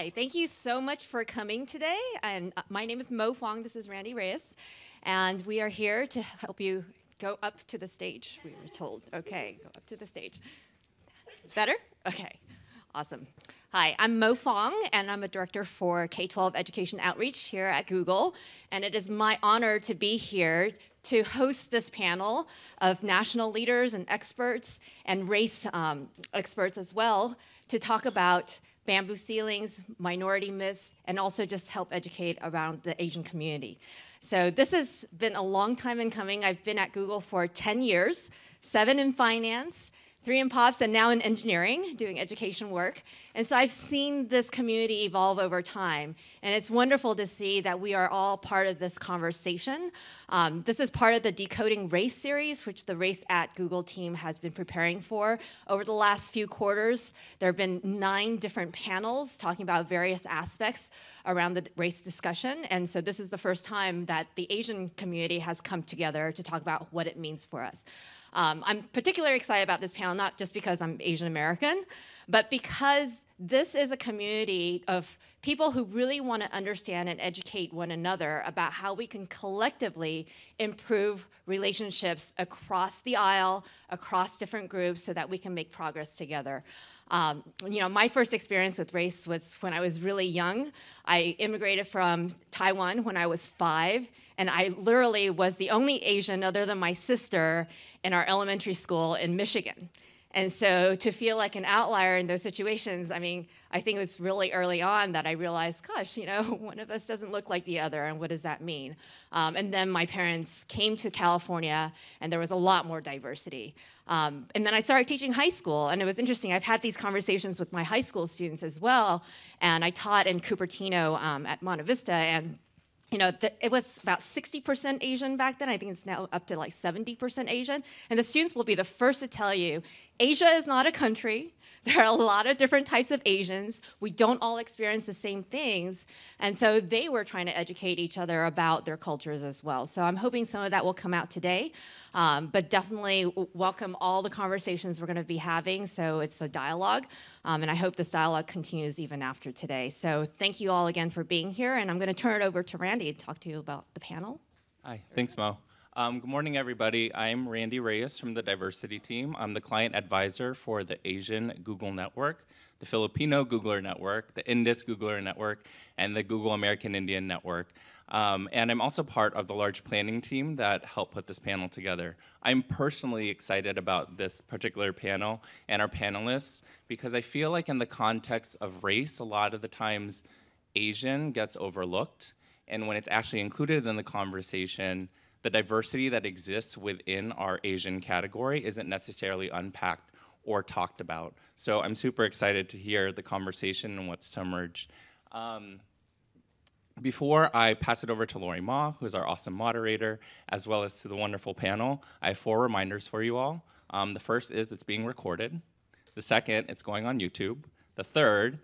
Hi, thank you so much for coming today. And my name is Mo Fong, this is Randy Reyes, and we are here to help you go up to the stage, we were told. Okay, go up to the stage. Better? Okay, awesome. Hi, I'm Mo Fong, and I'm a director for K-12 Education Outreach here at Google, and it is my honor to be here to host this panel of national leaders and experts and race experts as well to talk about bamboo ceilings, minority myths, and also just help educate around the Asian community. So this has been a long time in coming. I've been at Google for 10 years, 7 in finance, 3 in POPs, and now in engineering, doing education work. And so I've seen this community evolve over time. And it's wonderful to see that we are all part of this conversation. This is part of the Decoding Race series, which the Race at Google team has been preparing for. Over the last few quarters, there have been 9 different panels talking about various aspects around the race discussion. And so this is the first time that the Asian community has come together to talk about what it means for us. I'm particularly excited about this panel, not just because I'm Asian American, but because this is a community of people who really want to understand and educate one another about how we can collectively improve relationships across the aisle, across different groups, so that we can make progress together. You know, my first experience with race was when I was really young. I immigrated from Taiwan when I was 5, and I literally was the only Asian other than my sister in our elementary school in Michigan. And so to feel like an outlier in those situations, I mean, I think it was really early on that I realized, gosh, you know, one of us doesn't look like the other, and what does that mean? And then my parents came to California, and there was a lot more diversity. And then I started teaching high school, and it was interesting. I've had these conversations with my high school students as well, and I taught in Cupertino at Monte Vista, and you know, it was about 60% Asian back then. I think it's now up to like 70% Asian. And the students will be the first to tell you, Asia is not a country. There are a lot of different types of Asians. We don't all experience the same things. And so they were trying to educate each other about their cultures as well. So I'm hoping some of that will come out today. But definitely welcome all the conversations we're going to be having. So it's a dialogue. And I hope this dialogue continues even after today. So thank you all again for being here. And I'm going to turn it over to Randy to talk to you about the panel. Hi, thanks, Mo. Good morning, everybody. I'm Randy Reyes from the diversity team. I'm the client advisor for the Asian Google Network, the Filipino Googler Network, the Indus Googler Network, and the Google American Indian Network. And I'm also part of the large planning team that helped put this panel together. I'm personally excited about this particular panel and our panelists because I feel like in the context of race, a lot of the times Asian gets overlooked. And when it's actually included in the conversation, the diversity that exists within our Asian category isn't necessarily unpacked or talked about. So I'm super excited to hear the conversation and what's to emerge. Before I pass it over to Lorrie Ma, who's our awesome moderator, as well as to the wonderful panel, I have 4 reminders for you all. The first is it's being recorded. The second, it's going on YouTube. The third,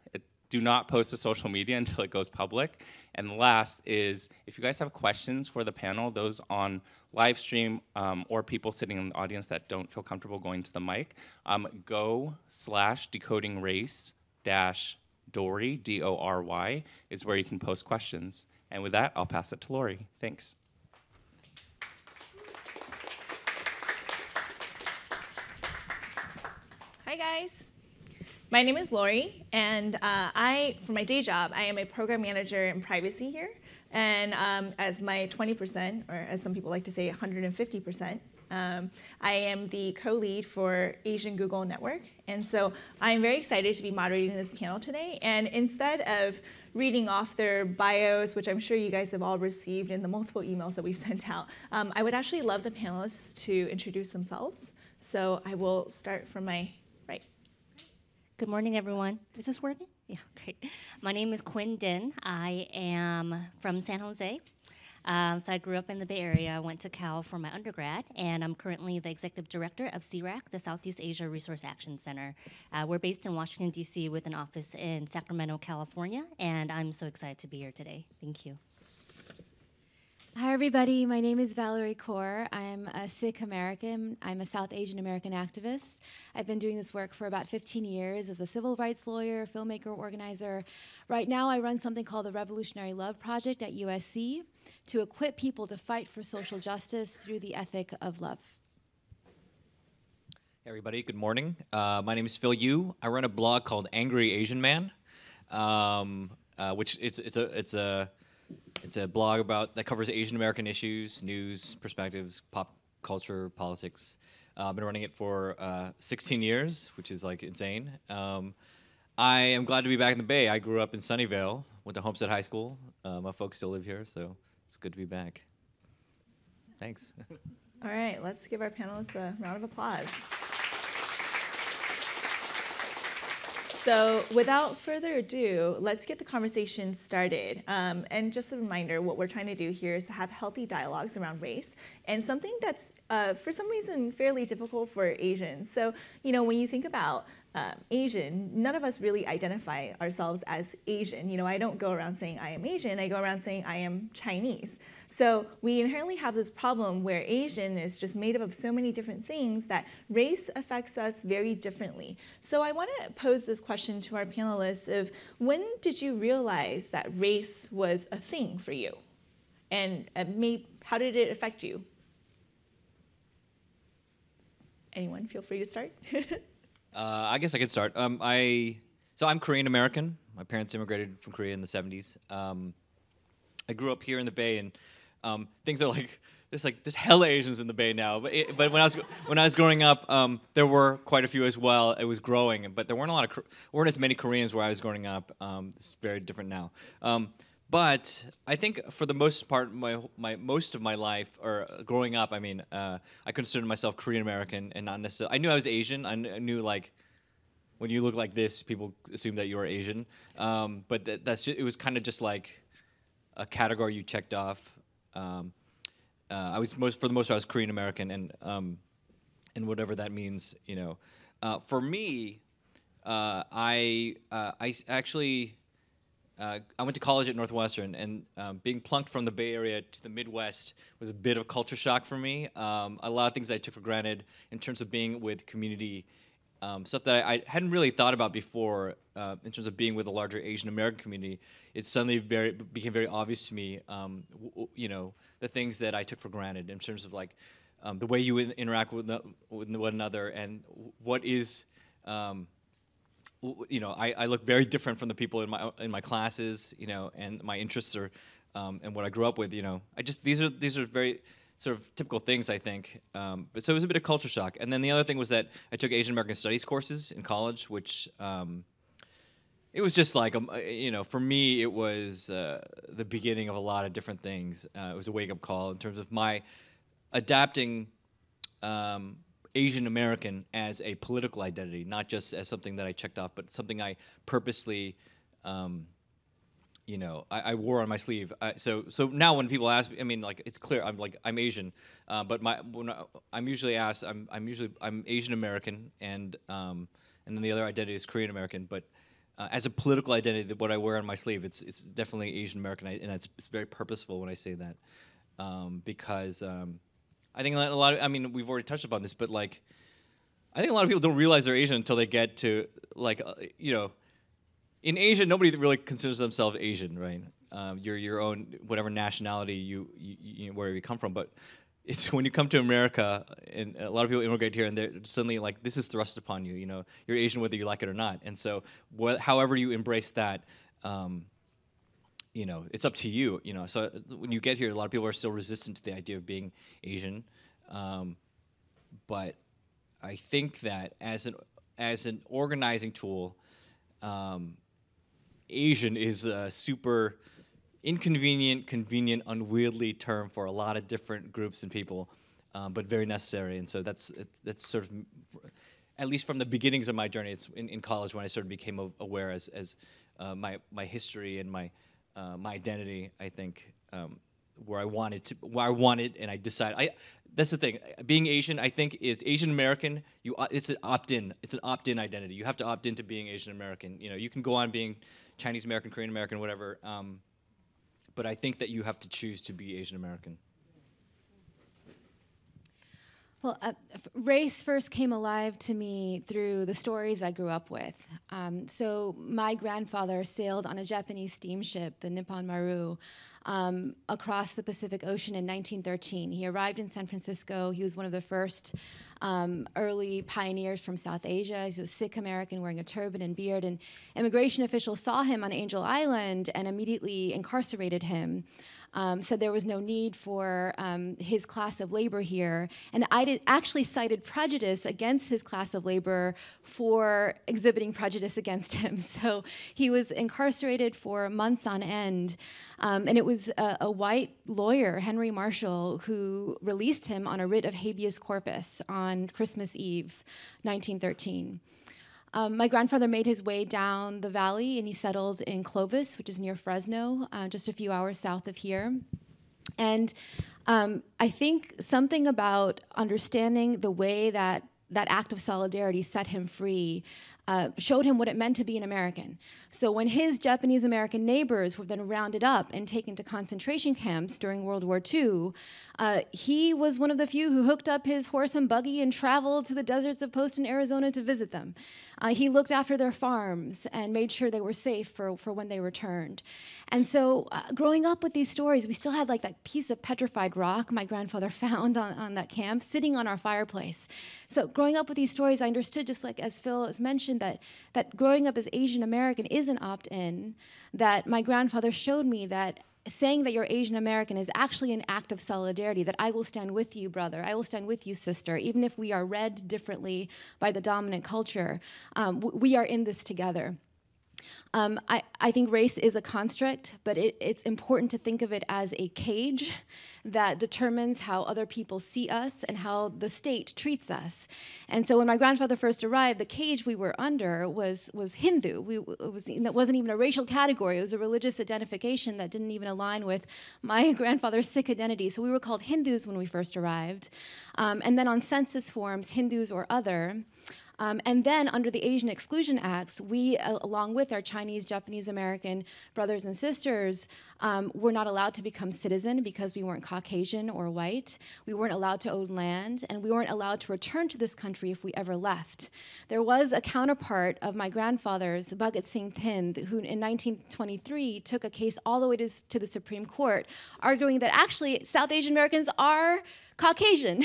do not post to social media until it goes public. And the last is, if you guys have questions for the panel, those on live stream or people sitting in the audience that don't feel comfortable going to the mic, go/decodingrace-Dory, D-O-R-Y, is where you can post questions. And with that, I'll pass it to Lorrie. Thanks. Hi, guys. My name is Lorrie, and for my day job, I am a program manager in privacy here. And as my 20%, or as some people like to say, 150%, I am the co-lead for Asian Google Network. And so I'm very excited to be moderating this panel today. And instead of reading off their bios, which I'm sure you guys have all received in the multiple emails that we've sent out, I would actually love the panelists to introduce themselves. So I will start from my right. Good morning, everyone. Is this working? Yeah, great. My name is Quyen Dinh. I am from San Jose. So I grew up in the Bay Area. I went to Cal for my undergrad, and I'm currently the executive director of CRAC, the Southeast Asia Resource Action Center. We're based in Washington, D.C. with an office in Sacramento, California, and I'm so excited to be here today. Thank you. Hi, everybody. My name is Valarie Kaur. I'm a Sikh American. I'm a South Asian American activist. I've been doing this work for about 15 years as a civil rights lawyer, filmmaker, organizer. Right now, I run something called the Revolutionary Love Project at USC to equip people to fight for social justice through the ethic of love. Hey everybody, good morning. My name is Phil Yu. I run a blog called Angry Asian Man, which it's a blog that covers Asian American issues, news, perspectives, pop culture, politics. I've been running it for 16 years, which is like insane. I am glad to be back in the Bay. I grew up in Sunnyvale, went to Homestead High School. My folks still live here, so it's good to be back. Thanks. All right, let's give our panelists a round of applause. So without further ado, let's get the conversation started. And just a reminder, what we're trying to do here is to have healthy dialogues around race and something that's, for some reason, fairly difficult for Asians. So, you know, when you think about Asian, none of us really identify ourselves as Asian. You know, I don't go around saying I am Asian, I go around saying I am Chinese. So we inherently have this problem where Asian is just made up of so many different things that race affects us very differently. So I want to pose this question to our panelists of when did you realize that race was a thing for you? And how did it affect you? Anyone, feel free to start. I guess I could start. So I'm Korean American. My parents immigrated from Korea in the 70s. I grew up here in the Bay, and things are like there's hella Asians in the Bay now. But when I was growing up, there were quite a few as well. It was growing, but there weren't as many Koreans where I was growing up. It's very different now. But I think for the most part, most of my life, or growing up, I mean, I considered myself Korean American and not necessarily. I knew I was Asian. I knew like when you look like this, people assume that you are Asian. But it was kind of just like a category you checked off. For the most part, I was Korean American, and whatever that means, you know. For me, I actually. I went to college at Northwestern, and being plunked from the Bay Area to the Midwest was a bit of a culture shock for me. A lot of things I took for granted in terms of being with community, stuff that I hadn't really thought about before in terms of being with a larger Asian American community. It suddenly became very obvious to me, you know, the things that I took for granted in terms of like the way you interact with one another and what is. You know, I look very different from the people in my classes, you know, and my interests are, and what I grew up with, you know. These are very sort of typical things, I think. But so it was a bit of culture shock. And then the other thing was that I took Asian American Studies courses in college, which it was just like, you know, for me it was the beginning of a lot of different things. It was a wake up call in terms of my adapting. Asian American as a political identity, not just as something that I checked off, but something I purposely, you know, I wore on my sleeve. So now when people ask me, I mean, like it's clear I'm Asian, but I'm usually asked, I'm Asian American, and then the other identity is Korean American. But as a political identity, what I wear on my sleeve, it's definitely Asian American, and it's very purposeful when I say that, because. I think a lot of, I mean, we've already touched upon this, but like, I think a lot of people don't realize they're Asian until they get to like, you know, in Asia, nobody really considers themselves Asian, right? You're your own, whatever nationality you wherever you come from, but it's when you come to America, and a lot of people immigrate here, and they're suddenly like, this is thrust upon you, you know, you're Asian whether you like it or not, and so however you embrace that, you know, it's up to you, you know. So when you get here, a lot of people are still resistant to the idea of being Asian, but I think that as an organizing tool, Asian is a super inconvenient, convenient, unwieldy term for a lot of different groups and people, but very necessary. And so that's sort of, at least from the beginnings of my journey, it's in college when I sort of became aware as my history and my identity, I think, where I wanted, and I decided. That's the thing. Being Asian, I think, is Asian American. It's an opt-in. It's an opt-in identity. You have to opt into being Asian American. You know, you can go on being Chinese American, Korean American, whatever. but I think that you have to choose to be Asian American. Well, race first came alive to me through the stories I grew up with. So my grandfather sailed on a Japanese steamship, the Nippon Maru, across the Pacific Ocean in 1913. He arrived in San Francisco. He was one of the first early pioneers from South Asia. He was Sikh American wearing a turban and beard, and immigration officials saw him on Angel Island and immediately incarcerated him. So there was no need for his class of labor here. And I actually cited prejudice against his class of labor for exhibiting prejudice against him. So he was incarcerated for months on end. And it was a white lawyer, Henry Marshall, who released him on a writ of habeas corpus on Christmas Eve, 1913. My grandfather made his way down the valley, and he settled in Clovis, which is near Fresno, just a few hours south of here. And I think something about understanding the way that that act of solidarity set him free showed him what it meant to be an American. So when his Japanese American neighbors were then rounded up and taken to concentration camps during World War II, he was one of the few who hooked up his horse and buggy and traveled to the deserts of Poston, Arizona to visit them. He looked after their farms and made sure they were safe for when they returned. And so growing up with these stories, we still had like that piece of petrified rock my grandfather found on that camp sitting on our fireplace. So growing up with these stories, I understood, just like as Phil has mentioned, that growing up as Asian American is an opt-in, that my grandfather showed me that saying that you're Asian American is actually an act of solidarity, that I will stand with you, brother, I will stand with you, sister, even if we are read differently by the dominant culture. We are in this together. I think race is a construct, but it's important to think of it as a cage that determines how other people see us and how the state treats us. And so when my grandfather first arrived, the cage we were under was Hindu. That wasn't even a racial category. It was a religious identification that didn't even align with my grandfather's Sikh identity. So we were called Hindus when we first arrived. And then on census forms, Hindus or other. And then under the Asian Exclusion Acts, we, along with our Chinese, Japanese American brothers and sisters, were not allowed to become citizen because we weren't Caucasian or white. We weren't allowed to own land, and we weren't allowed to return to this country if we ever left. There was a counterpart of my grandfather's, Bhagat Singh Thind, who in 1923 took a case all the way to the Supreme Court, arguing that actually South Asian Americans are Caucasian.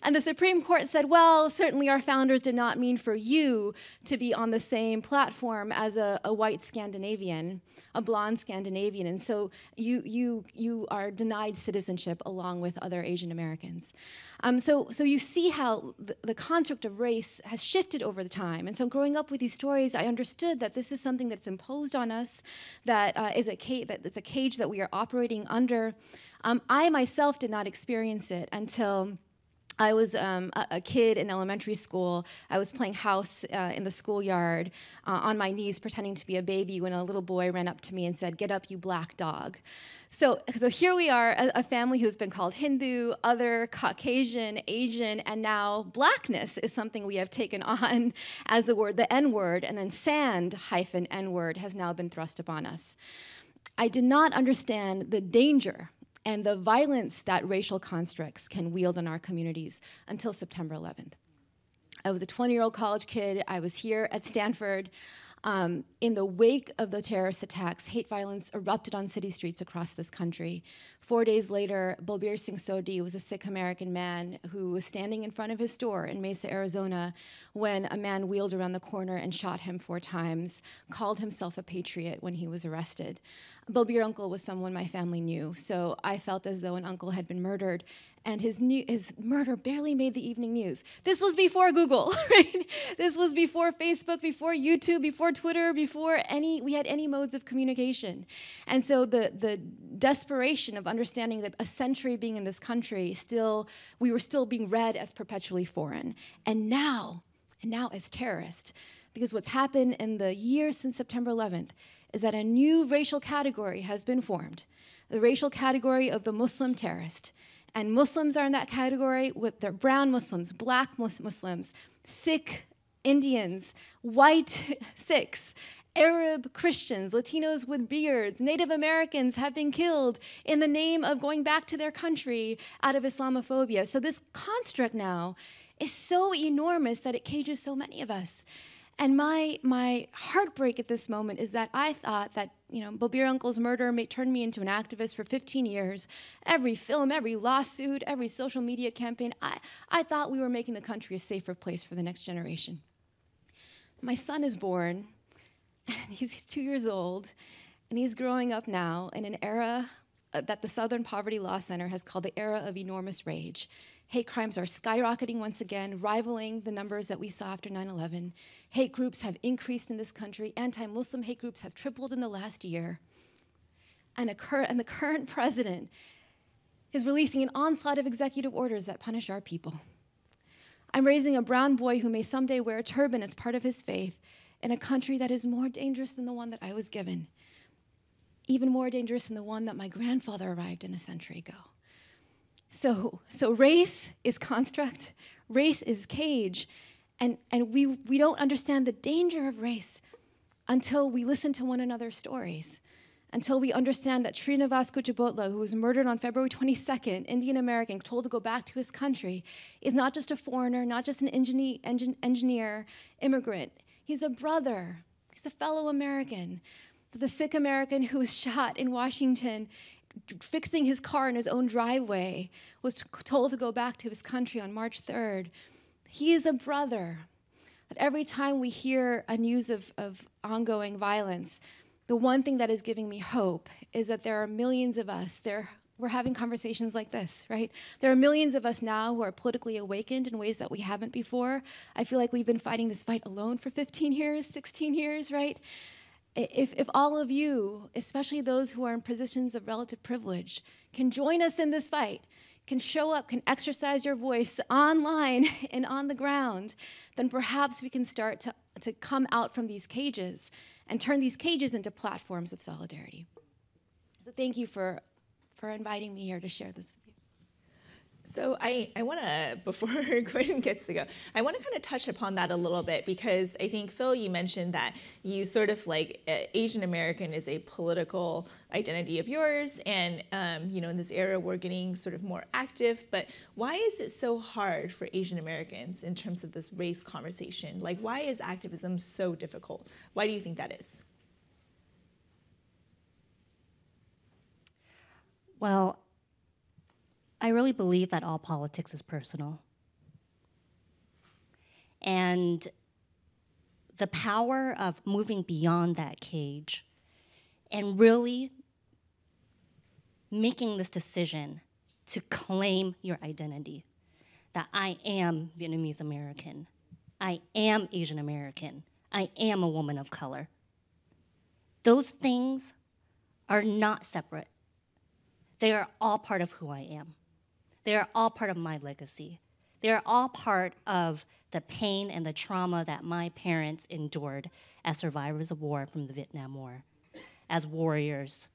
And the Supreme Court said, well, certainly our founders did not mean for you to be on the same platform as a white Scandinavian, a blonde Scandinavian, and so you are denied citizenship along with other Asian Americans. So you see how the construct of race has shifted over the time. And so growing up with these stories, I understood that this is something that's imposed on us, that it's a cage that we are operating under. I myself did not experience it until I was a kid in elementary school. I was playing house in the schoolyard on my knees, pretending to be a baby, when a little boy ran up to me and said, "Get up, you black dog." So here we are, a family who's been called Hindu, other, Caucasian, Asian, and now blackness is something we have taken on as the N-word, and then sand-N-word has now been thrust upon us. I did not understand the danger and the violence that racial constructs can wield in our communities until September 11th. I was a 20-year-old college kid. I was here at Stanford. In the wake of the terrorist attacks, hate violence erupted on city streets across this country. 4 days later, Balbir Singh Sodhi was a Sikh American man who was standing in front of his store in Mesa, Arizona, when a man wheeled around the corner and shot him 4 times, called himself a patriot when he was arrested. Balbir uncle was someone my family knew, so I felt as though an uncle had been murdered, and his murder barely made the evening news. This was before Google, right? This was before Facebook, before YouTube, before Twitter, before we had any modes of communication. And so the desperation of understanding that a century being in this country, we were still being read as perpetually foreign. And now as terrorists. Because what's happened in the years since September 11th is that a new racial category has been formed, the racial category of the Muslim terrorist. And Muslims are in that category with their brown Muslims, black Muslims, Sikh Indians, white Sikhs, Arab Christians, Latinos with beards, Native Americans have been killed in the name of going back to their country out of Islamophobia. So this construct now is so enormous that it cages so many of us. And my heartbreak at this moment is that I thought that, Bobir Uncle's murder turned me into an activist for 15 years. Every film, every lawsuit, every social media campaign, I thought we were making the country a safer place for the next generation. My son is born, and he's 2 years old, and he's growing up now in an era that the Southern Poverty Law Center has called the era of enormous rage. Hate crimes are skyrocketing once again, rivaling the numbers that we saw after 9/11. Hate groups have increased in this country. Anti-Muslim hate groups have tripled in the last year. And the current president is releasing an onslaught of executive orders that punish our people. I'm raising a brown boy who may someday wear a turban as part of his faith in a country that is more dangerous than the one that I was given, even more dangerous than the one that my grandfather arrived in a century ago. So race is construct, race is cage, and we don't understand the danger of race until we listen to one another's stories, until we understand that Srinivas Kuchibhotla, who was murdered on February 22nd, Indian American, told to go back to his country, is not just a foreigner, not just an engineer, immigrant. He's a brother, he's a fellow American. The Sikh American who was shot in Washington fixing his car in his own driveway was told to go back to his country on March 3rd. He is a brother. But every time we hear a news of ongoing violence, the one thing that is giving me hope is that there are millions of us. We're having conversations like this, right? There are millions of us now who are politically awakened in ways that we haven't before. I feel like we've been fighting this fight alone for 15 years, 16 years, right? If all of you, especially those who are in positions of relative privilege, can join us in this fight, can show up, can exercise your voice online and on the ground, then perhaps we can start to come out from these cages and turn these cages into platforms of solidarity. So thank you for inviting me here to share this with you. So I want to, before Quyen gets to go, I want to kind of touch upon that a little bit, because I think, Phil, you mentioned that you sort of like Asian American is a political identity of yours, and in this era we're getting sort of more active, but why is it so hard for Asian Americans in terms of this race conversation? Like, why is activism so difficult? Why do you think that is? Well, I really believe that all politics is personal. And the power of moving beyond that cage and really making this decision to claim your identity, that I am Vietnamese American, I am Asian American, I am a woman of color. Those things are not separate. They are all part of who I am. They are all part of my legacy. They are all part of the pain and the trauma that my parents endured as survivors of war from the Vietnam War, as warriors,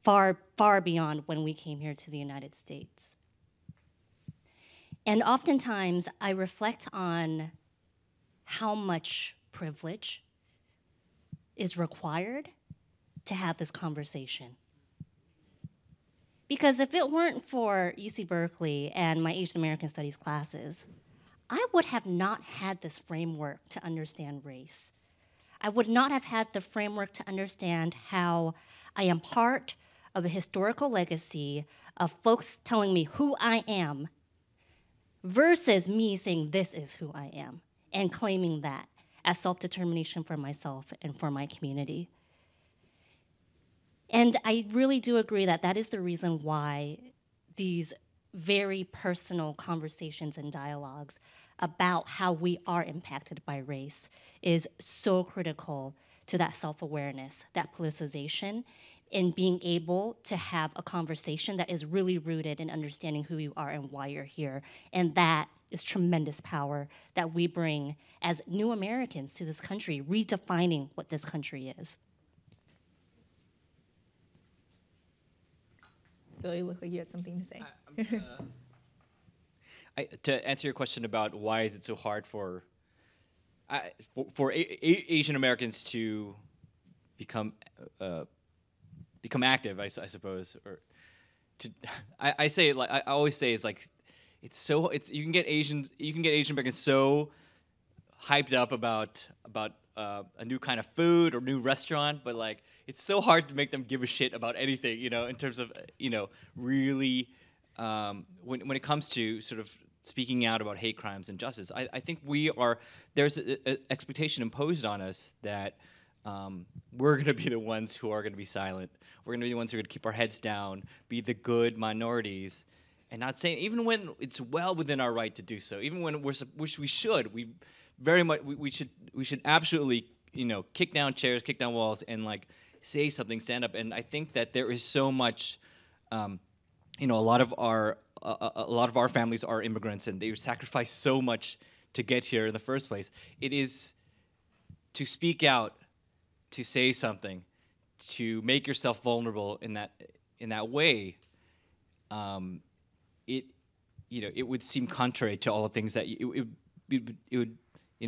far, far beyond when we came here to the United States. And oftentimes, I reflect on how much privilege is required to have this conversation. Because if it weren't for UC Berkeley and my Asian American Studies classes, I would have not had this framework to understand race. I would not have had the framework to understand how I am part of a historical legacy of folks telling me who I am versus me saying this is who I am and claiming that as self-determination for myself and for my community. And I really do agree that that is the reason why these very personal conversations and dialogues about how we are impacted by race is so critical to that self-awareness, that politicization, in being able to have a conversation that is really rooted in understanding who you are and why you're here. And that is tremendous power that we bring as new Americans to this country, redefining what this country is. Bill, you look like you had something to say. To answer your question about why is it so hard for for Asian Americans to become active, I suppose, or I say it like I always say it's like you can get Asian Americans so hyped up about a new kind of food or new restaurant, but like it's so hard to make them give a shit about anything, in terms of really when it comes to sort of speaking out about hate crimes and justice. I think there's an expectation imposed on us that we're going to be the ones who are going to be silent. We're going to be the ones who are going to keep our heads down, be the good minorities, and not saying, even when it's well within our right to do so, even when which we should, we should absolutely, kick down chairs, kick down walls, and like say something, stand up. And I think that there is so much, a lot of our families are immigrants, and they sacrifice so much to get here in the first place. It is to speak out, to say something, to make yourself vulnerable in that way. It would seem contrary to all the things that it would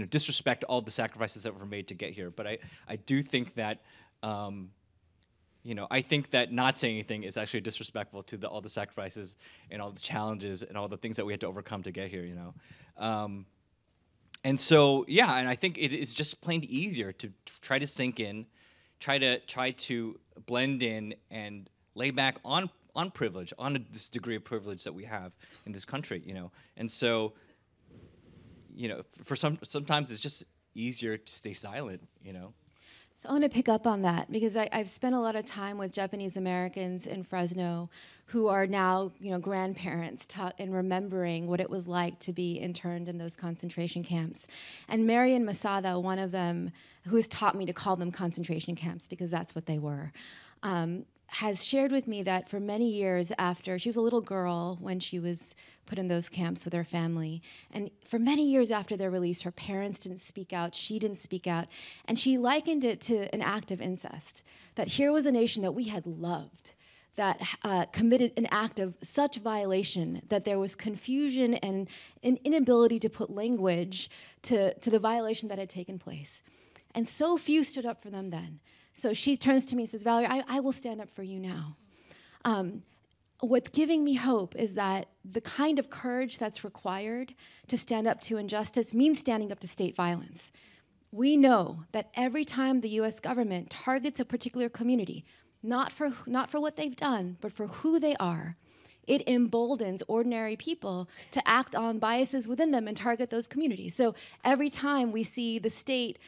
disrespect all the sacrifices that were made to get here. But I do think that I think that not saying anything is actually disrespectful to all the sacrifices and all the challenges and all the things that we had to overcome to get here. And so, yeah, and I think it is just plain easier to try to sink in, try to blend in and lay back on privilege, on this degree of privilege that we have in this country, And so, sometimes it's just easier to stay silent, So I want to pick up on that because I've spent a lot of time with Japanese Americans in Fresno who are now, grandparents and remembering what it was like to be interned in those concentration camps. And Marian Masada, one of them, who has taught me to call them concentration camps because that's what they were, has shared with me that for many years after, she was a little girl when she was put in those camps with her family, and for many years after their release, her parents didn't speak out, she didn't speak out, and she likened it to an act of incest, that here was a nation that we had loved, that committed an act of such violation that there was confusion and an inability to put language to the violation that had taken place. And so few stood up for them then. So she turns to me and says, Valerie, I will stand up for you now. What's giving me hope is that the kind of courage that's required to stand up to injustice means standing up to state violence. We know that every time the US government targets a particular community, not for what they've done, but for who they are, it emboldens ordinary people to act on biases within them and target those communities. So every time we see the state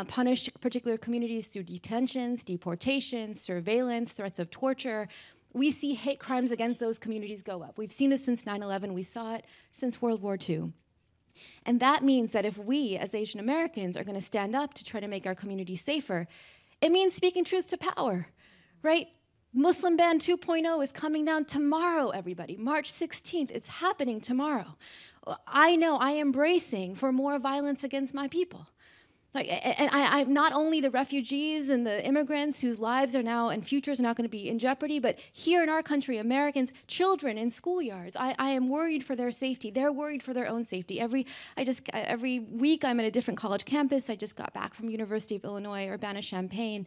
punish particular communities through detentions, deportations, surveillance, threats of torture, we see hate crimes against those communities go up. We've seen this since 9/11. We saw it since World War II. And that means that if we, as Asian Americans, are going to stand up to try to make our communities safer, it means speaking truth to power, right? Muslim Ban 2.0 is coming down tomorrow, everybody. March 16th, it's happening tomorrow. I know I am bracing for more violence against my people. I'm not only the refugees and the immigrants whose lives are now and futures are now going to be in jeopardy, but here in our country, Americans, children in schoolyards, I am worried for their safety. They're worried for their own safety. Every week I'm at a different college campus. I just got back from University of Illinois, Urbana-Champaign,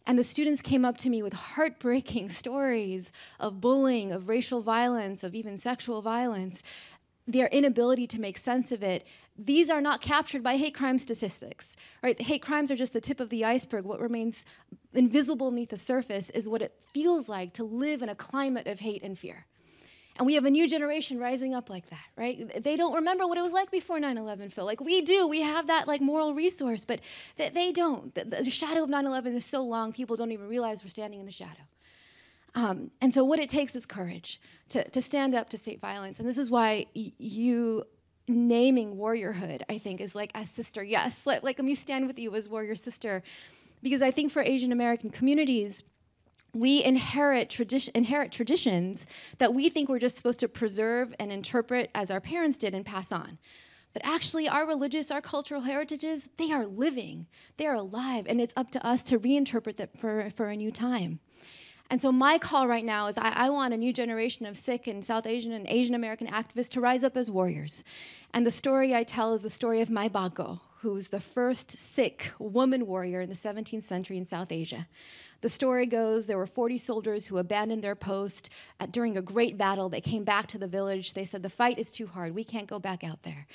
and the students came up to me with heartbreaking stories of bullying, of racial violence, of even sexual violence. Their inability to make sense of it. These are not captured by hate crime statistics, right? The hate crimes are just the tip of the iceberg. What remains invisible beneath the surface is what it feels like to live in a climate of hate and fear. And we have a new generation rising up like that, right? They don't remember what it was like before 9/11, Phil. Like we do, we have that like moral resource, but they don't. The shadow of 9/11 is so long, people don't even realize we're standing in the shadow. And so what it takes is courage to stand up to state violence. And this is why you naming warriorhood, I think, is like as sister, yes. Like let me stand with you as warrior sister. Because I think for Asian American communities, we inherit traditions that we think we're just supposed to preserve and interpret as our parents did and pass on. But actually, our cultural heritages, they are living, they are alive, and it's up to us to reinterpret that for a new time. And so my call right now is I want a new generation of Sikh and South Asian and Asian American activists to rise up as warriors. And the story I tell is the story of my Bago, who's the first Sikh woman warrior in the 17th century in South Asia. The story goes there were 40 soldiers who abandoned their post during a great battle. They came back to the village. They said, the fight is too hard. We can't go back out there.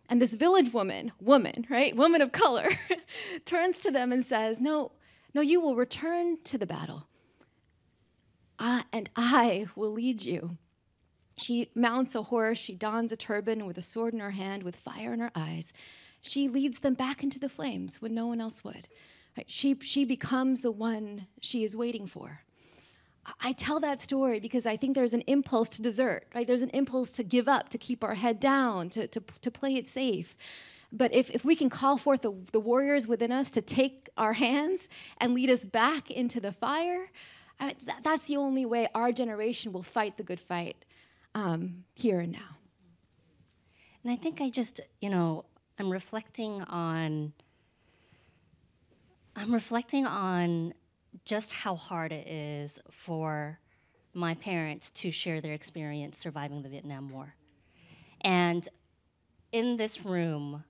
And this village woman, woman of color, turns to them and says, no, you will return to the battle, and I will lead you. She mounts a horse, she dons a turban with a sword in her hand, with fire in her eyes. She leads them back into the flames when no one else would. Right? She becomes the one she is waiting for. I tell that story because I think there's an impulse to desert, right? There's an impulse to give up, to keep our head down, to play it safe. But if we can call forth the warriors within us to take our hands and lead us back into the fire, that's the only way our generation will fight the good fight here and now. And I think I'm reflecting on just how hard it is for my parents to share their experience surviving the Vietnam War. And in this room,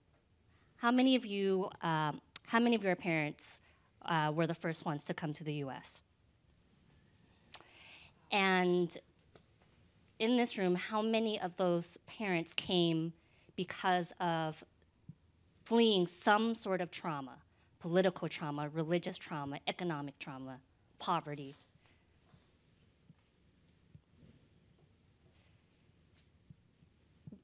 how many of your parents were the first ones to come to the US? And in this room, how many of those parents came because of fleeing some sort of trauma? Political trauma, religious trauma, economic trauma, poverty.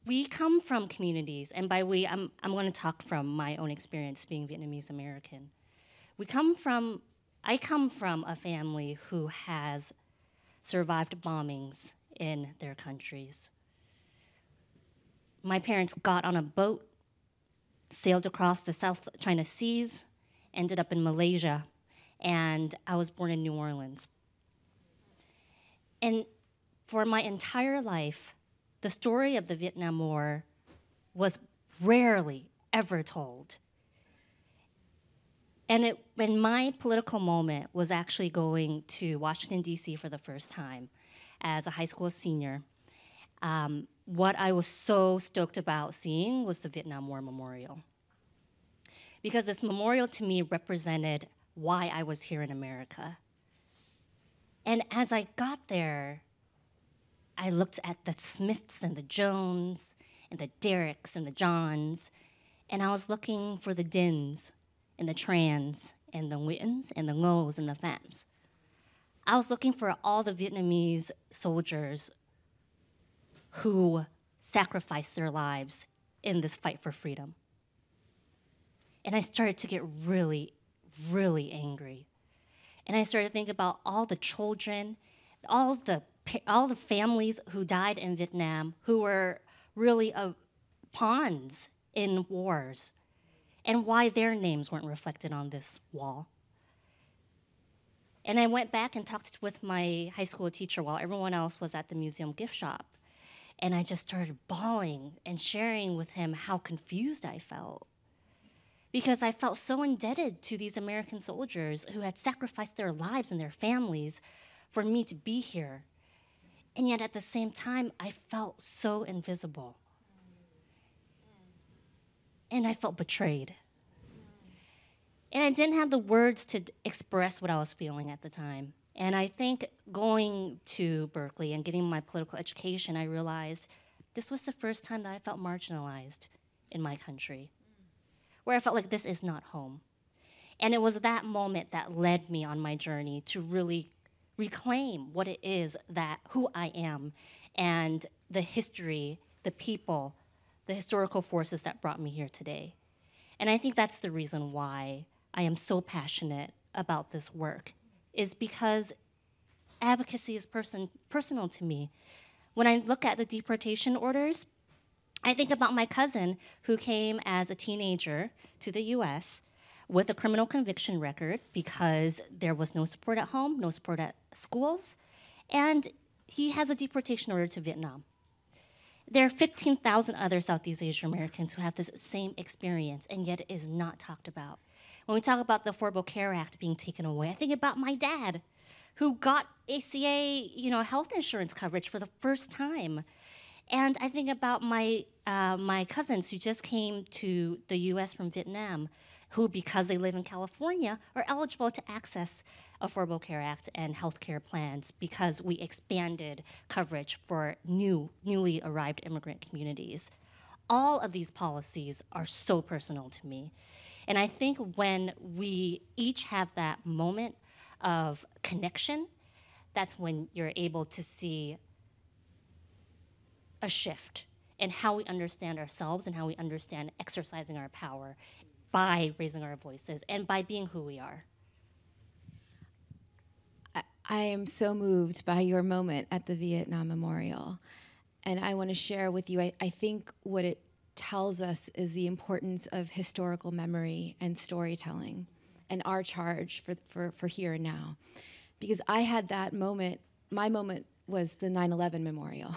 We come from communities, and by we, I'm going to talk from my own experience being Vietnamese American. I come from a family who has survived bombings in their countries. My parents got on a boat, sailed across the South China Seas, ended up in Malaysia, and I was born in New Orleans. And for my entire life, the story of the Vietnam War was rarely ever told. And my political moment was actually going to Washington, D.C. for the first time as a high school senior. What I was so stoked about seeing was the Vietnam War Memorial. Because this memorial to me represented why I was here in America. And as I got there, I looked at the Smiths and the Jones and the Derricks and the Johns, and I was looking for the Dins and the Trans and the Nguyen's and the Ngos and the Phams. I was looking for all the Vietnamese soldiers who sacrificed their lives in this fight for freedom. And I started to get really, really angry. And I started to think about all the children, all the families who died in Vietnam, who were really pawns in wars, and why their names weren't reflected on this wall. And I went back and talked with my high school teacher while everyone else was at the museum gift shop. And I just started bawling and sharing with him how confused I felt. Because I felt so indebted to these American soldiers who had sacrificed their lives and their families for me to be here. And yet at the same time, I felt so invisible. And I felt betrayed. And I didn't have the words to express what I was feeling at the time. And I think going to Berkeley and getting my political education, I realized this was the first time that I felt marginalized in my country, where I felt like this is not home. And it was that moment that led me on my journey to really reclaim what it is who I am, and the history, the people, the historical forces that brought me here today. And I think that's the reason why I am so passionate about this work, is because advocacy is personal to me. When I look at the deportation orders, I think about my cousin who came as a teenager to the US with a criminal conviction record because there was no support at home, no support at schools, and he has a deportation order to Vietnam. There are 15,000 other Southeast Asian Americans who have this same experience, and yet it is not talked about. When we talk about the Affordable Care Act being taken away, I think about my dad, who got ACA, health insurance coverage for the first time. And I think about my cousins who just came to the U.S. from Vietnam, who, because they live in California, are eligible to access Affordable Care Act and health care plans because we expanded coverage for newly arrived immigrant communities. All of these policies are so personal to me. And I think when we each have that moment of connection, that's when you're able to see a shift in how we understand ourselves and how we understand exercising our power by raising our voices and by being who we are. I am so moved by your moment at the Vietnam Memorial. And I want to share with you, I think what it tells us is the importance of historical memory and storytelling and our charge for here and now. Because I had that moment, my moment was the 9/11 Memorial,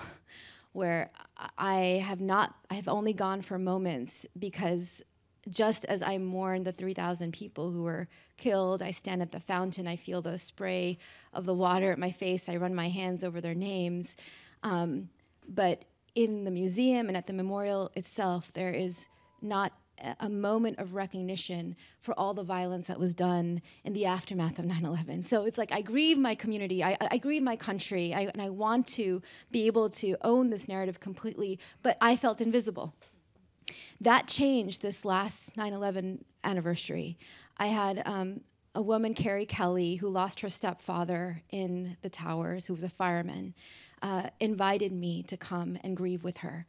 where I have only gone for moments because just as I mourn the 3,000 people who were killed, I stand at the fountain, I feel the spray of the water at my face, I run my hands over their names. But in the museum and at the memorial itself, there is not a moment of recognition for all the violence that was done in the aftermath of 9/11. So it's like I grieve my community, I grieve my country, and I want to be able to own this narrative completely, but I felt invisible. That changed this last 9/11 anniversary. I had a woman, Carrie Kelly, who lost her stepfather in the towers, who was a fireman, invited me to come and grieve with her.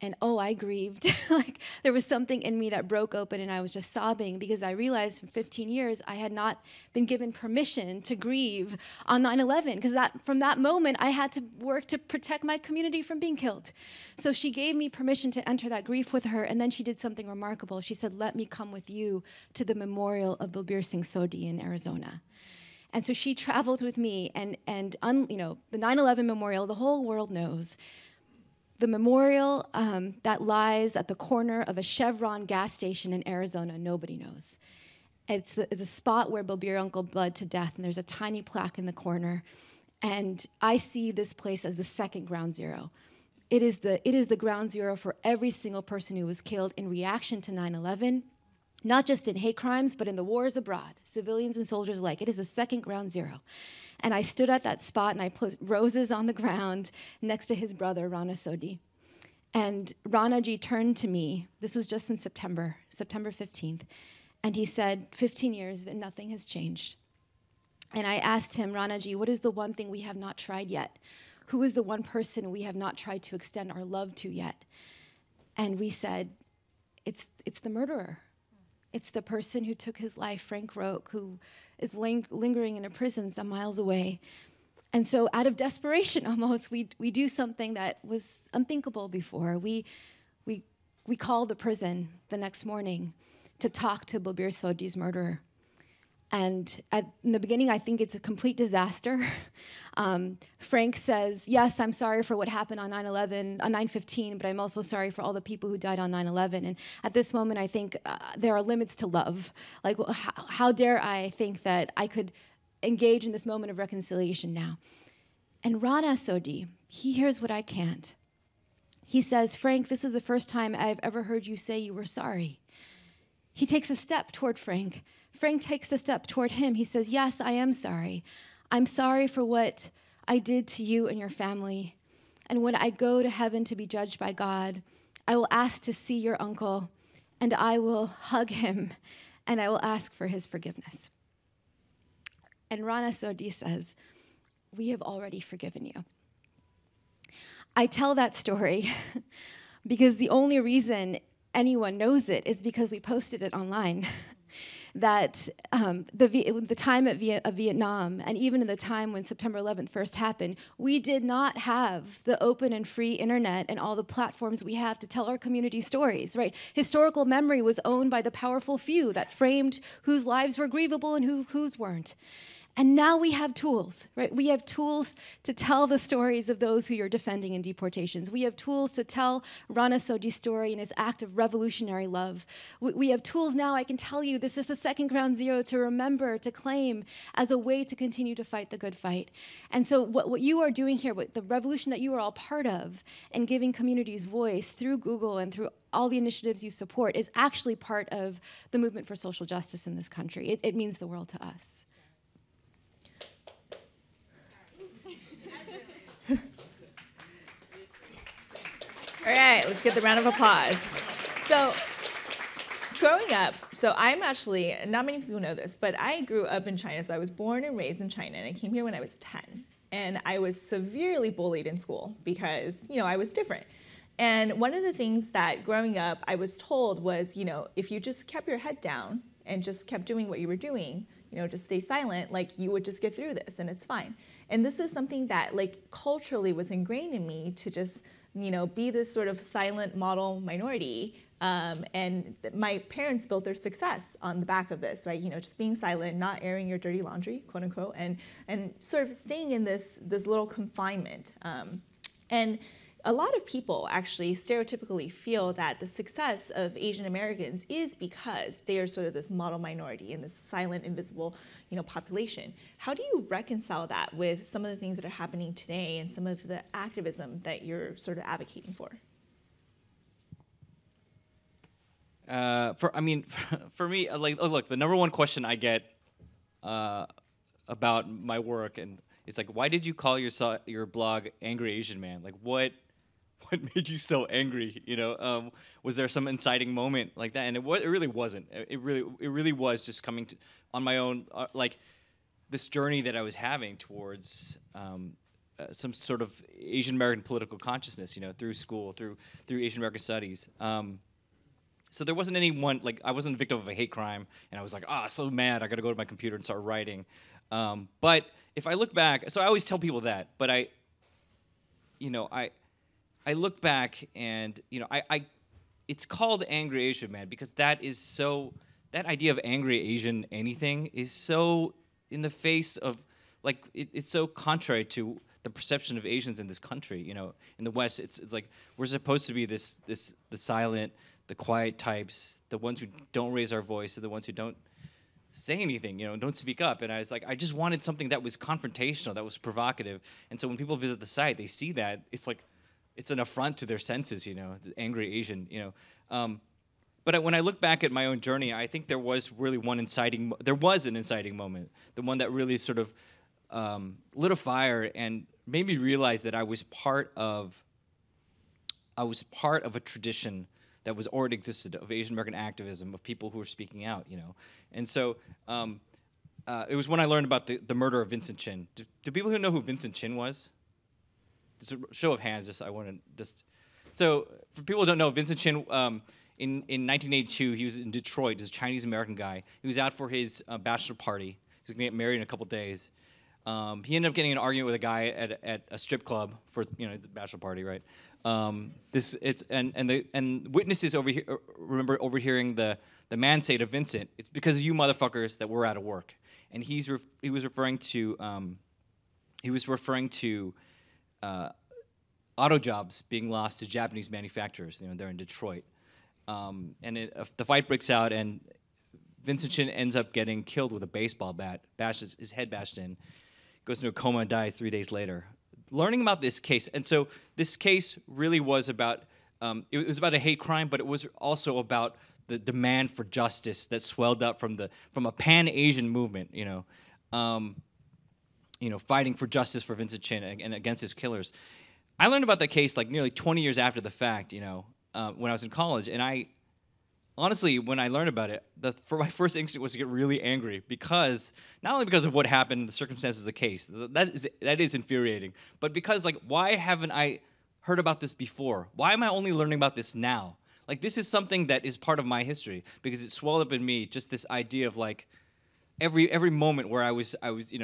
And I grieved. Like there was something in me that broke open and I was just sobbing because I realized for 15 years I had not been given permission to grieve on 9/11 because from that moment I had to work to protect my community from being killed. So she gave me permission to enter that grief with her, and then she did something remarkable. She said, "Let me come with you to the memorial of Balbir Singh Sodhi in Arizona." And so she traveled with me, and the 9/11 memorial, the whole world knows. The memorial that lies at the corner of a Chevron gas station in Arizona, nobody knows. It's a spot where Balbir uncle bled to death, and there's a tiny plaque in the corner. And I see this place as the second ground zero. It is the ground zero for every single person who was killed in reaction to 9/11, not just in hate crimes, but in the wars abroad, civilians and soldiers alike. It is a second ground zero. And I stood at that spot and I put roses on the ground next to his brother, Rana Sodhi. And Rana ji turned to me, this was just in September 15th, and he said, 15 years and nothing has changed. And I asked him, Rana ji, what is the one thing we have not tried yet? Who is the one person we have not tried to extend our love to yet? And we said, it's the murderer. It's the person who took his life, Frank Roque, who is lingering in a prison some miles away. And so out of desperation almost, we do something that was unthinkable before. We call the prison the next morning to talk to Balbir Sodhi's murderer. And in the beginning, I think it's a complete disaster. Frank says, yes, I'm sorry for what happened on 9/15, but I'm also sorry for all the people who died on 9/11. And at this moment, I think there are limits to love. Like, how dare I think that I could engage in this moment of reconciliation now? And Rana Sodhi, he hears what I can't. He says, Frank, this is the first time I've ever heard you say you were sorry. He takes a step toward Frank. Frank takes a step toward him. He says, yes, I am sorry. I'm sorry for what I did to you and your family. And when I go to heaven to be judged by God, I will ask to see your uncle, and I will hug him, and I will ask for his forgiveness. And Rana Sodhi says, we have already forgiven you. I tell that story because the only reason anyone knows it is because we posted it online. That the time of Vietnam, and even in the time when September 11th first happened, we did not have the open and free internet and all the platforms we have to tell our community stories, right? Historical memory was owned by the powerful few that framed whose lives were grievable and whose weren't. And now we have tools, right? We have tools to tell the stories of those who you're defending in deportations. We have tools to tell Rana Soji's story and his act of revolutionary love. We have tools now, I can tell you, this is the second ground zero to remember, to claim as a way to continue to fight the good fight. And so what you are doing here, the revolution that you are all part of, and giving communities voice through Google and through all the initiatives you support, is actually part of the movement for social justice in this country. It means the world to us. All right, let's get the round of applause. So, growing up, I'm actually, not many people know this, but I grew up in China. So I was born and raised in China, and I came here when I was 10. And I was severely bullied in school because, I was different. And one of the things that growing up I was told was, if you just kept your head down and just kept doing what you were doing, just stay silent, you would just get through this and it's fine. And this is something that culturally was ingrained in me to just, be this sort of silent model minority. And my parents built their success on the back of this, right? Just being silent, not airing your dirty laundry, quote unquote, and sort of staying in this little confinement. And a lot of people actually stereotypically feel that the success of Asian Americans is because they are sort of this model minority in this silent, invisible, population. How do you reconcile that with some of the things that are happening today and some of the activism that you're sort of advocating for? For me, look, the number one question I get about my work, and it's why did you call your blog "Angry Asian Man"? What made you so angry? Was there some inciting moment like that? And it really wasn't. It really was just coming on my own, this journey that I was having towards some sort of Asian American political consciousness. Through school, through Asian American studies. So there wasn't anyone, I wasn't a victim of a hate crime, and I was so mad, I gotta go to my computer and start writing. But if I look back, so I always tell people that, but I look back and, it's called Angry Asian Man because that idea of angry Asian anything is so in the face of, it's so contrary to the perception of Asians in this country. In the West, it's we're supposed to be the silent, the quiet types, the ones who don't raise our voice, the ones who don't say anything, don't speak up. And I was I just wanted something that was confrontational, that was provocative. And so when people visit the site, they see that, it's an affront to their senses, the angry Asian, But when I look back at my own journey, I think there was really an inciting moment, the one that really sort of lit a fire and made me realize that I was part of a tradition that was already existed of Asian American activism, of people who were speaking out, And so it was when I learned about the murder of Vincent Chin. Do people who know who Vincent Chin was? Just a show of hands, So for people who don't know, Vincent Chin, in 1982, he was in Detroit, this Chinese American guy. He was out for his bachelor party. He was going to get married in a couple days. He ended up getting in an argument with a guy at a strip club for his bachelor party, right? And witnesses remember overhearing the man say to Vincent, "It's because of you motherfuckers that we're out of work." And he was referring to auto jobs being lost to Japanese manufacturers. They're in Detroit, the fight breaks out, and Vincent Chin ends up getting killed with a baseball bat, his head bashed in, goes into a coma and dies 3 days later. Learning about this case, and so this case really was about it was about a hate crime, but it was also about the demand for justice that swelled up from a pan-Asian movement, fighting for justice for Vincent Chin and against his killers. I learned about that case nearly 20 years after the fact, when I was in college, and I honestly, when I learned about it, for my first instinct was to get really angry not only because of what happened, the circumstances of the case, that is infuriating, but because why haven't I heard about this before? Why am I only learning about this now? This is something that is part of my history because it swelled up in me, just this idea of every moment where I was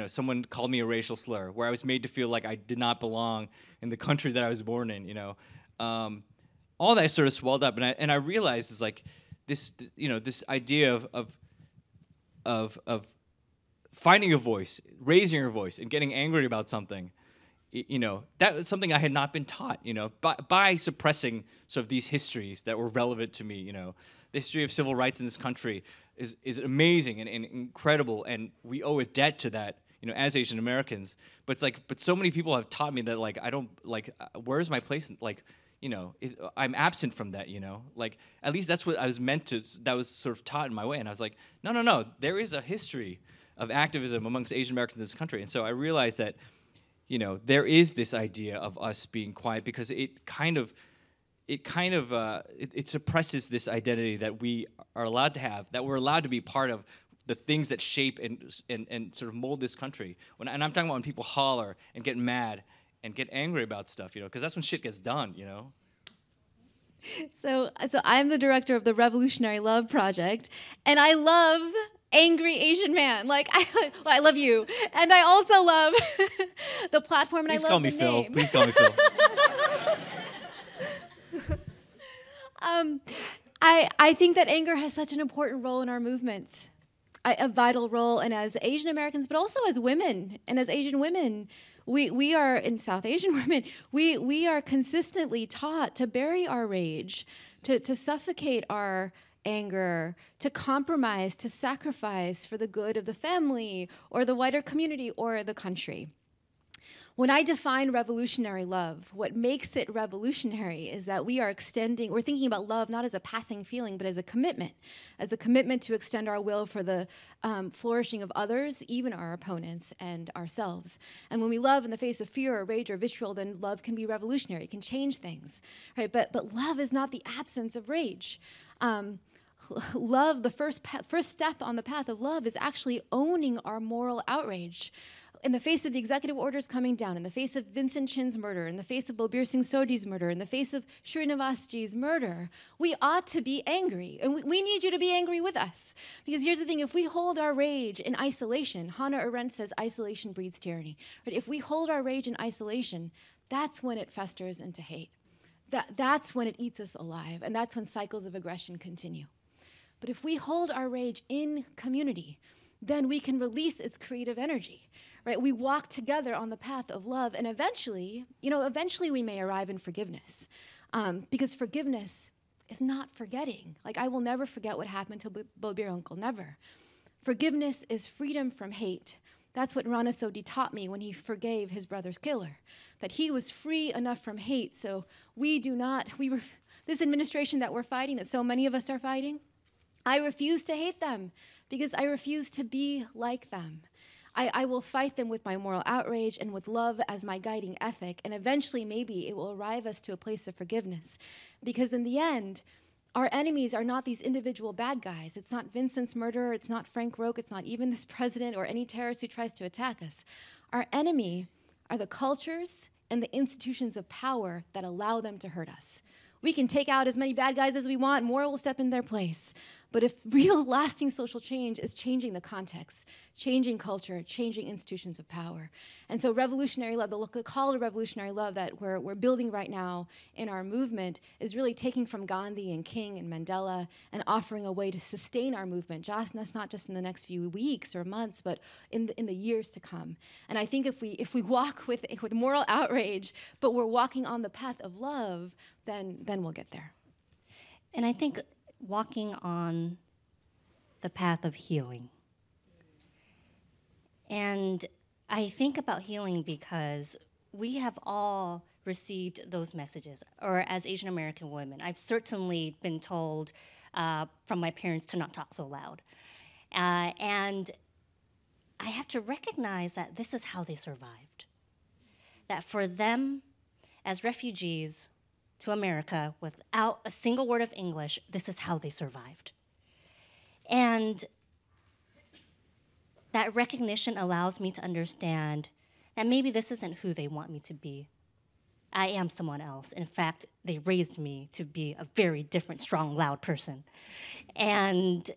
someone called me a racial slur, where I was made to feel like I did not belong in the country that I was born in, all that sort of swelled up, and I realized is this idea of finding a voice, raising your voice, and getting angry about something, you know, that was something I had not been taught, you know, by suppressing sort of these histories that were relevant to me, you know. The history of civil rights in this country is amazing and incredible, and we owe a debt to that, you know, as Asian Americans. But it's like, but so many people have taught me that, like, I don't, like, where's my place? Like, you know, I'm absent from that, you know. Like, at least that's what I was meant to, that was sort of taught in my way. And I was like, no, there is a history of activism amongst Asian Americans in this country. And so I realized that, you know, there is this idea of us being quiet because it suppresses this identity that we are allowed to have, that we're allowed to be part of the things that shape and sort of mold this country. And I'm talking about when people holler and get mad and get angry about stuff, you know, because that's when shit gets done, you know. So I'm the director of the Revolutionary Love Project, and I love angry Asian man. Like, I love you, and I also love the platform, and Please I love the name. Please call me Phil. I think that anger has such an important role in our movements, a vital role, and as Asian Americans, but also as women and as Asian women, we are, in South Asian women, we are consistently taught to bury our rage, to suffocate our anger, to compromise, to sacrifice for the good of the family or the wider community or the country. When I define revolutionary love, what makes it revolutionary is that we're thinking about love not as a passing feeling, but as a commitment to extend our will for the flourishing of others, even our opponents and ourselves. And when we love in the face of fear or rage or vitriol, then love can be revolutionary, it can change things, right? But love is not the absence of rage. Love, the first step on the path of love is actually owning our moral outrage. In the face of the executive orders coming down, in the face of Vincent Chin's murder, in the face of Balbir Singh Sodhi's murder, in the face of Srinivasji's murder, we ought to be angry. And we need you to be angry with us. Because here's the thing, if we hold our rage in isolation, Hannah Arendt says isolation breeds tyranny. Right? If we hold our rage in isolation, that's when it festers into hate. That's when it eats us alive, and that's when cycles of aggression continue. But if we hold our rage in community, then we can release its creative energy. Right? We walk together on the path of love, and eventually we may arrive in forgiveness. Because forgiveness is not forgetting. Like, I will never forget what happened to Balbir uncle, never. Forgiveness is freedom from hate. That's what Rana Sodhi taught me when he forgave his brother's killer, that he was free enough from hate, so this administration that we're fighting, that so many of us are fighting, I refuse to hate them because I refuse to be like them. I will fight them with my moral outrage and with love as my guiding ethic, and eventually maybe it will arrive us to a place of forgiveness. Because in the end, our enemies are not these individual bad guys. It's not Vincent's murderer, it's not Frank Roque, it's not even this president or any terrorist who tries to attack us. Our enemy are the cultures and the institutions of power that allow them to hurt us. We can take out as many bad guys as we want, more will step in their place. But if real lasting social change is changing the context, changing culture, changing institutions of power. And so revolutionary love, the call to revolutionary love that we're building right now in our movement is really taking from Gandhi and King and Mandela and offering a way to sustain our movement, that's not just in the next few weeks or months, but in the years to come. And I think if we walk with moral outrage, but we're walking on the path of love, then we'll get there. And I think walking on the path of healing. And I think about healing because we have all received those messages, or as Asian American women, I've certainly been told from my parents to not talk so loud. And I have to recognize that this is how they survived. That for them, as refugees, to America without a single word of English, this is how they survived. And that recognition allows me to understand that maybe this isn't who they want me to be. I am someone else. In fact, they raised me to be a very different, strong, loud person. And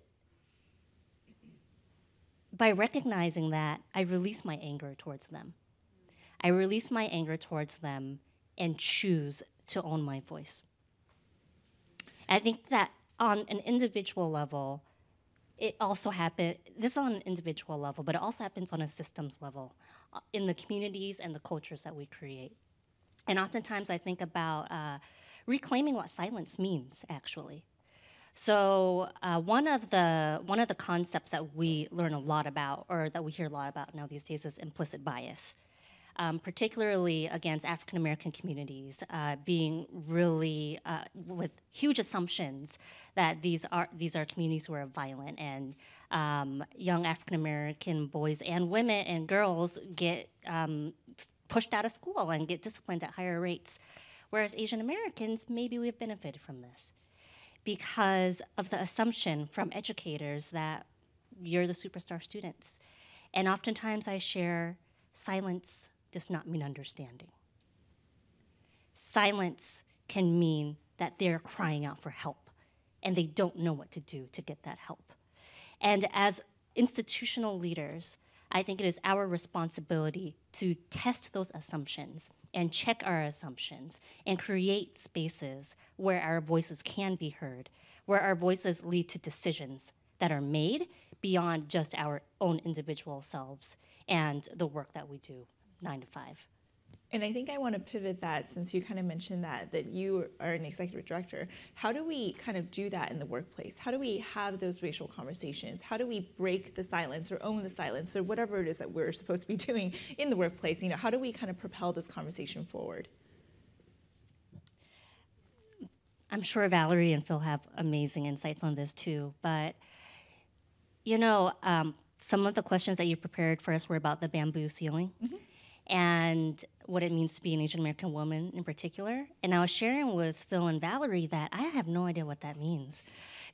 by recognizing that, I release my anger towards them. I release my anger towards them and choose to own my voice. I think that on an individual level, it also happens, this is on an individual level, but it also happens on a systems level in the communities and the cultures that we create. And oftentimes I think about reclaiming what silence means, actually. So one of the concepts that we learn a lot about, or that we hear a lot about now these days, is implicit bias. Particularly against African American communities, being really with huge assumptions that these are communities who are violent, and young African American boys and women and girls get pushed out of school and get disciplined at higher rates, whereas Asian Americans, maybe we've benefited from this because of the assumption from educators that you're the superstar students. And oftentimes I share silence does not mean understanding. Silence can mean that they're crying out for help and they don't know what to do to get that help. And as institutional leaders, I think it is our responsibility to test those assumptions and check our assumptions and create spaces where our voices can be heard, where our voices lead to decisions that are made beyond just our own individual selves and the work that we do 9 to 5. And I think I want to pivot that, since you kind of mentioned that you are an executive director. How do we kind of do that in the workplace? How do we have those racial conversations? How do we break the silence or own the silence or whatever it is that we're supposed to be doing in the workplace? You know, how do we kind of propel this conversation forward? I'm sure Valerie and Phil have amazing insights on this too, but you know, some of the questions that you prepared for us were about the bamboo ceiling. Mm-hmm. And what it means to be an Asian American woman in particular. And I was sharing with Phil and Valerie that I have no idea what that means,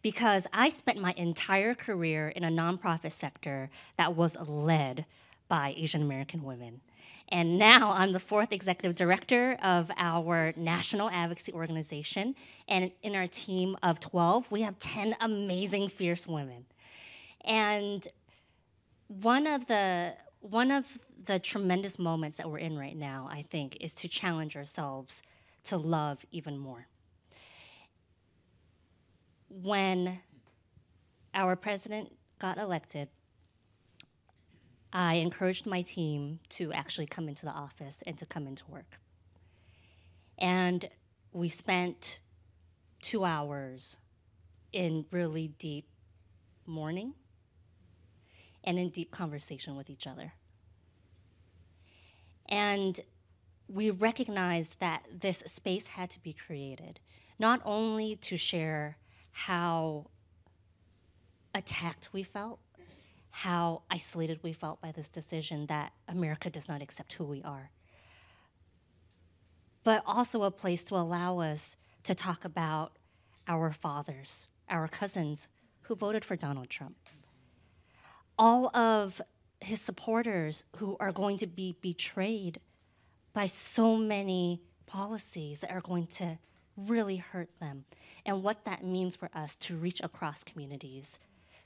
because I spent my entire career in a nonprofit sector that was led by Asian American women. And now I'm the 4th executive director of our national advocacy organization. And in our team of 12, we have 10 amazing, fierce women. And one of the tremendous moments that we're in right now, I think, is to challenge ourselves to love even more. When our president got elected, I encouraged my team to actually come into the office and to come into work. And we spent 2 hours in really deep mourning and in deep conversation with each other. And we recognized that this space had to be created, not only to share how attacked we felt, how isolated we felt by this decision that America does not accept who we are, but also a place to allow us to talk about our fathers, our cousins who voted for Donald Trump, all of his supporters who are going to be betrayed by so many policies that are going to really hurt them, and what that means for us to reach across communities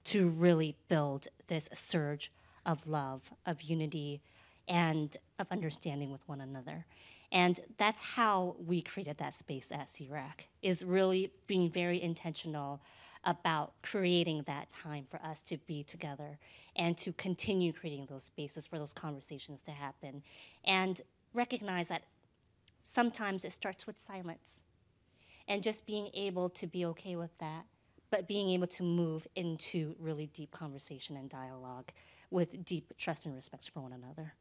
to really build this surge of love, of unity, and of understanding with one another. And that's how we created that space at CRAC, is really being very intentional about creating that time for us to be together and to continue creating those spaces for those conversations to happen. And recognize that sometimes it starts with silence, and just being able to be okay with that, but being able to move into really deep conversation and dialogue with deep trust and respect for one another.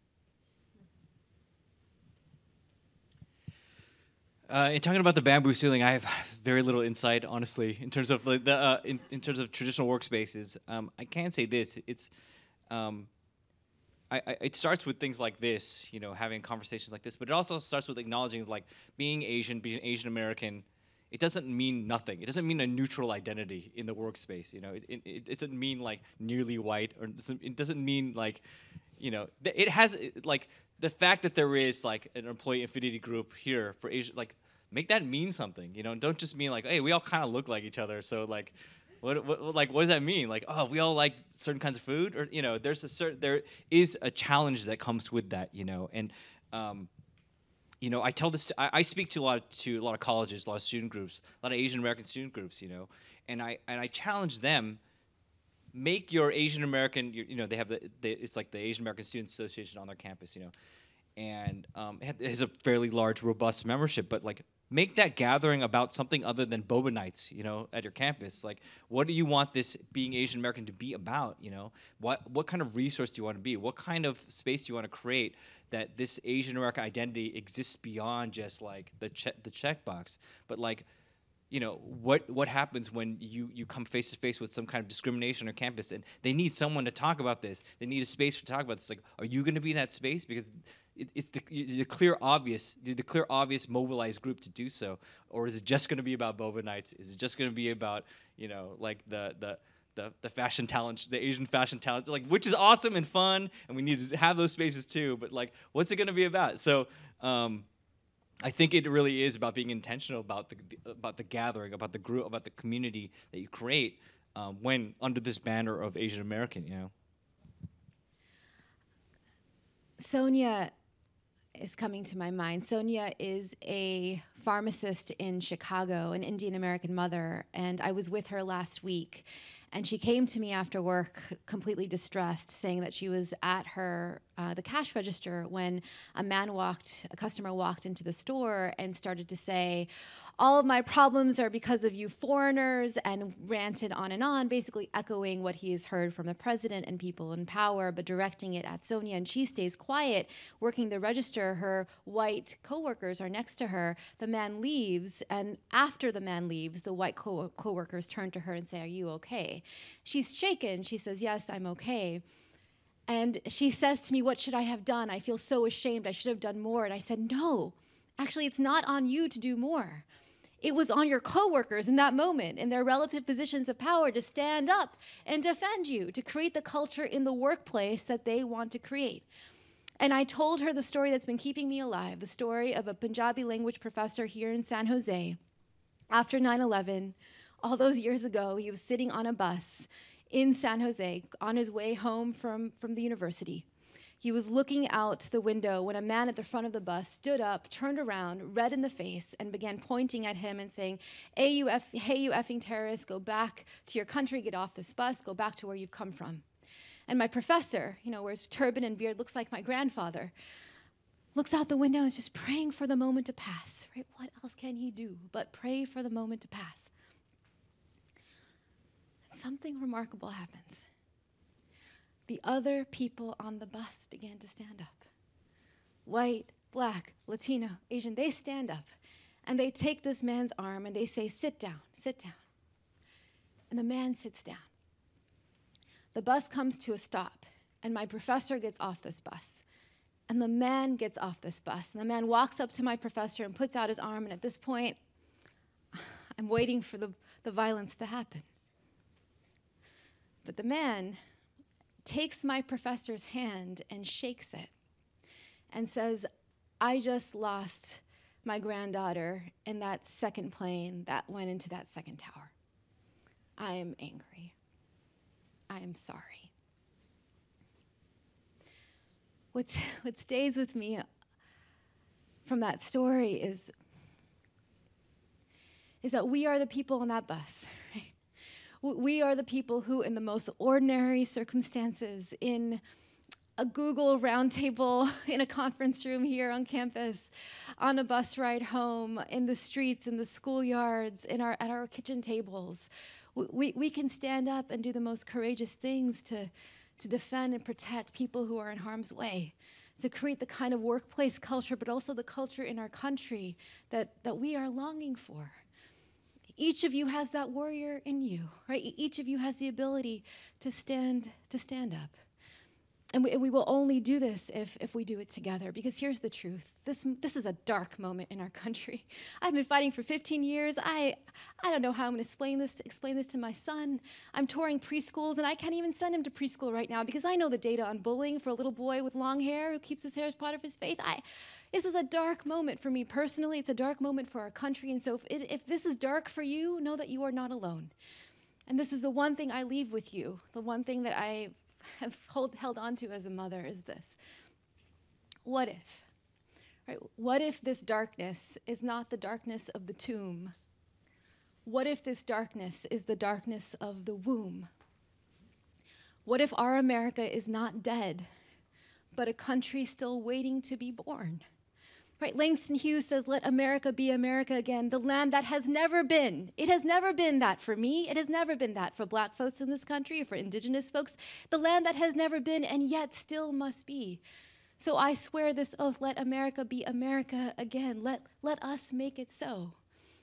In talking about the bamboo ceiling, I have very little insight, honestly, in terms of in terms of traditional workspaces. I can say this: it starts with things like this, you know, having conversations like this, but it also starts with acknowledging, like, being Asian Asian American. It doesn't mean nothing. It doesn't mean a neutral identity in the workspace. You know, it doesn't mean like nearly white, or it doesn't mean like, you know, it has like the fact that there is like an employee affinity group here for Asia, like, make that mean something. You know, and don't just mean like, hey, we all kind of look like each other, so like, what does that mean? Like, oh, we all like certain kinds of food, or, you know, there is a challenge that comes with that, you know, and you know, I tell this. I speak to a lot of colleges, a lot of student groups, a lot of Asian American student groups, you know, and I challenge them make your Asian American, you know, they have it's like the Asian American Students Association on their campus, you know, and it has a fairly large, robust membership, but like make that gathering about something other than boba nights, you know, at your campus. Like, what do you want this being Asian American to be about, you know? What kind of resource do you want to be? What kind of space do you want to create that this Asian American identity exists beyond just like the checkbox, but like, you know, what happens when you come face to face with some kind of discrimination on campus and they need someone to talk about this. They need a space to talk about this. Like, are you going to be that space? Because it's the clear obvious mobilized group to do so, or is it just going to be about boba nights? Is it just going to be about, you know, like the fashion talent, the Asian fashion talent, like, which is awesome and fun, and we need to have those spaces too. But like, what's it going to be about? So I think it really is about being intentional about the gathering, about the group, about the community that you create when under this banner of Asian American, you know. Sonia is coming to my mind. Sonia is a pharmacist in Chicago, an Indian American mother, and I was with her last week. And she came to me after work completely distressed, saying that she was at her the cash register when a customer walked into the store and started to say, all of my problems are because of you foreigners, and ranted on, basically echoing what he has heard from the president and people in power, but directing it at Sonia. And she stays quiet, working the register. Her white coworkers are next to her. The man leaves, and after the man leaves, the white coworkers turn to her and say, are you okay? She's shaken. She says, yes, I'm okay. And she says to me, what should I have done? I feel so ashamed. I should have done more. And I said, no, actually, it's not on you to do more. It was on your coworkers in that moment, in their relative positions of power, to stand up and defend you, to create the culture in the workplace that they want to create. And I told her the story that's been keeping me alive, the story of a Punjabi language professor here in San Jose. After 9/11, all those years ago, he was sitting on a bus in San Jose on his way home from the university. He was looking out the window when a man at the front of the bus stood up, turned around, red in the face, and began pointing at him and saying, hey, you effing terrorists, go back to your country, get off this bus, go back to where you've come from. And my professor, you know, wears turban and beard, looks like my grandfather, looks out the window and is just praying for the moment to pass, right? What else can he do but pray for the moment to pass? And something remarkable happens. The other people on the bus began to stand up. White, black, Latino, Asian, they stand up and they take this man's arm and they say, sit down, sit down. And the man sits down. The bus comes to a stop and my professor gets off this bus. And the man gets off this bus. And the man walks up to my professor and puts out his arm. And at this point, I'm waiting for the violence to happen. But the man takes my professor's hand and shakes it and says, I just lost my granddaughter in that second plane that went into that second tower. I am angry. I am sorry. What stays with me from that story is that we are the people on that bus, right? We are the people who, in the most ordinary circumstances, in a Google roundtable, in a conference room here on campus, on a bus ride home, in the streets, in the schoolyards, at our kitchen tables, we can stand up and do the most courageous things to defend and protect people who are in harm's way, to create the kind of workplace culture, but also the culture in our country that we are longing for. Each of you has that warrior in you, right? Each of you has the ability to stand up. And we will only do this if we do it together, because here's the truth. This is a dark moment in our country. I've been fighting for 15 years. I don't know how I'm going to explain this to my son. I'm touring preschools, and I can't even send him to preschool right now because I know the data on bullying for a little boy with long hair who keeps his hair as part of his faith. This is a dark moment for me personally. It's a dark moment for our country. And so if this is dark for you, know that you are not alone. And this is the one thing I leave with you, the one thing that I have held on to as a mother is this. What if? Right? What if this darkness is not the darkness of the tomb? What if this darkness is the darkness of the womb? What if our America is not dead, but a country still waiting to be born? Right, Langston Hughes says, let America be America again, the land that has never been. It has never been that for me. It has never been that for black folks in this country, for indigenous folks. The land that has never been and yet still must be. So I swear this oath, let America be America again. Let us make it so.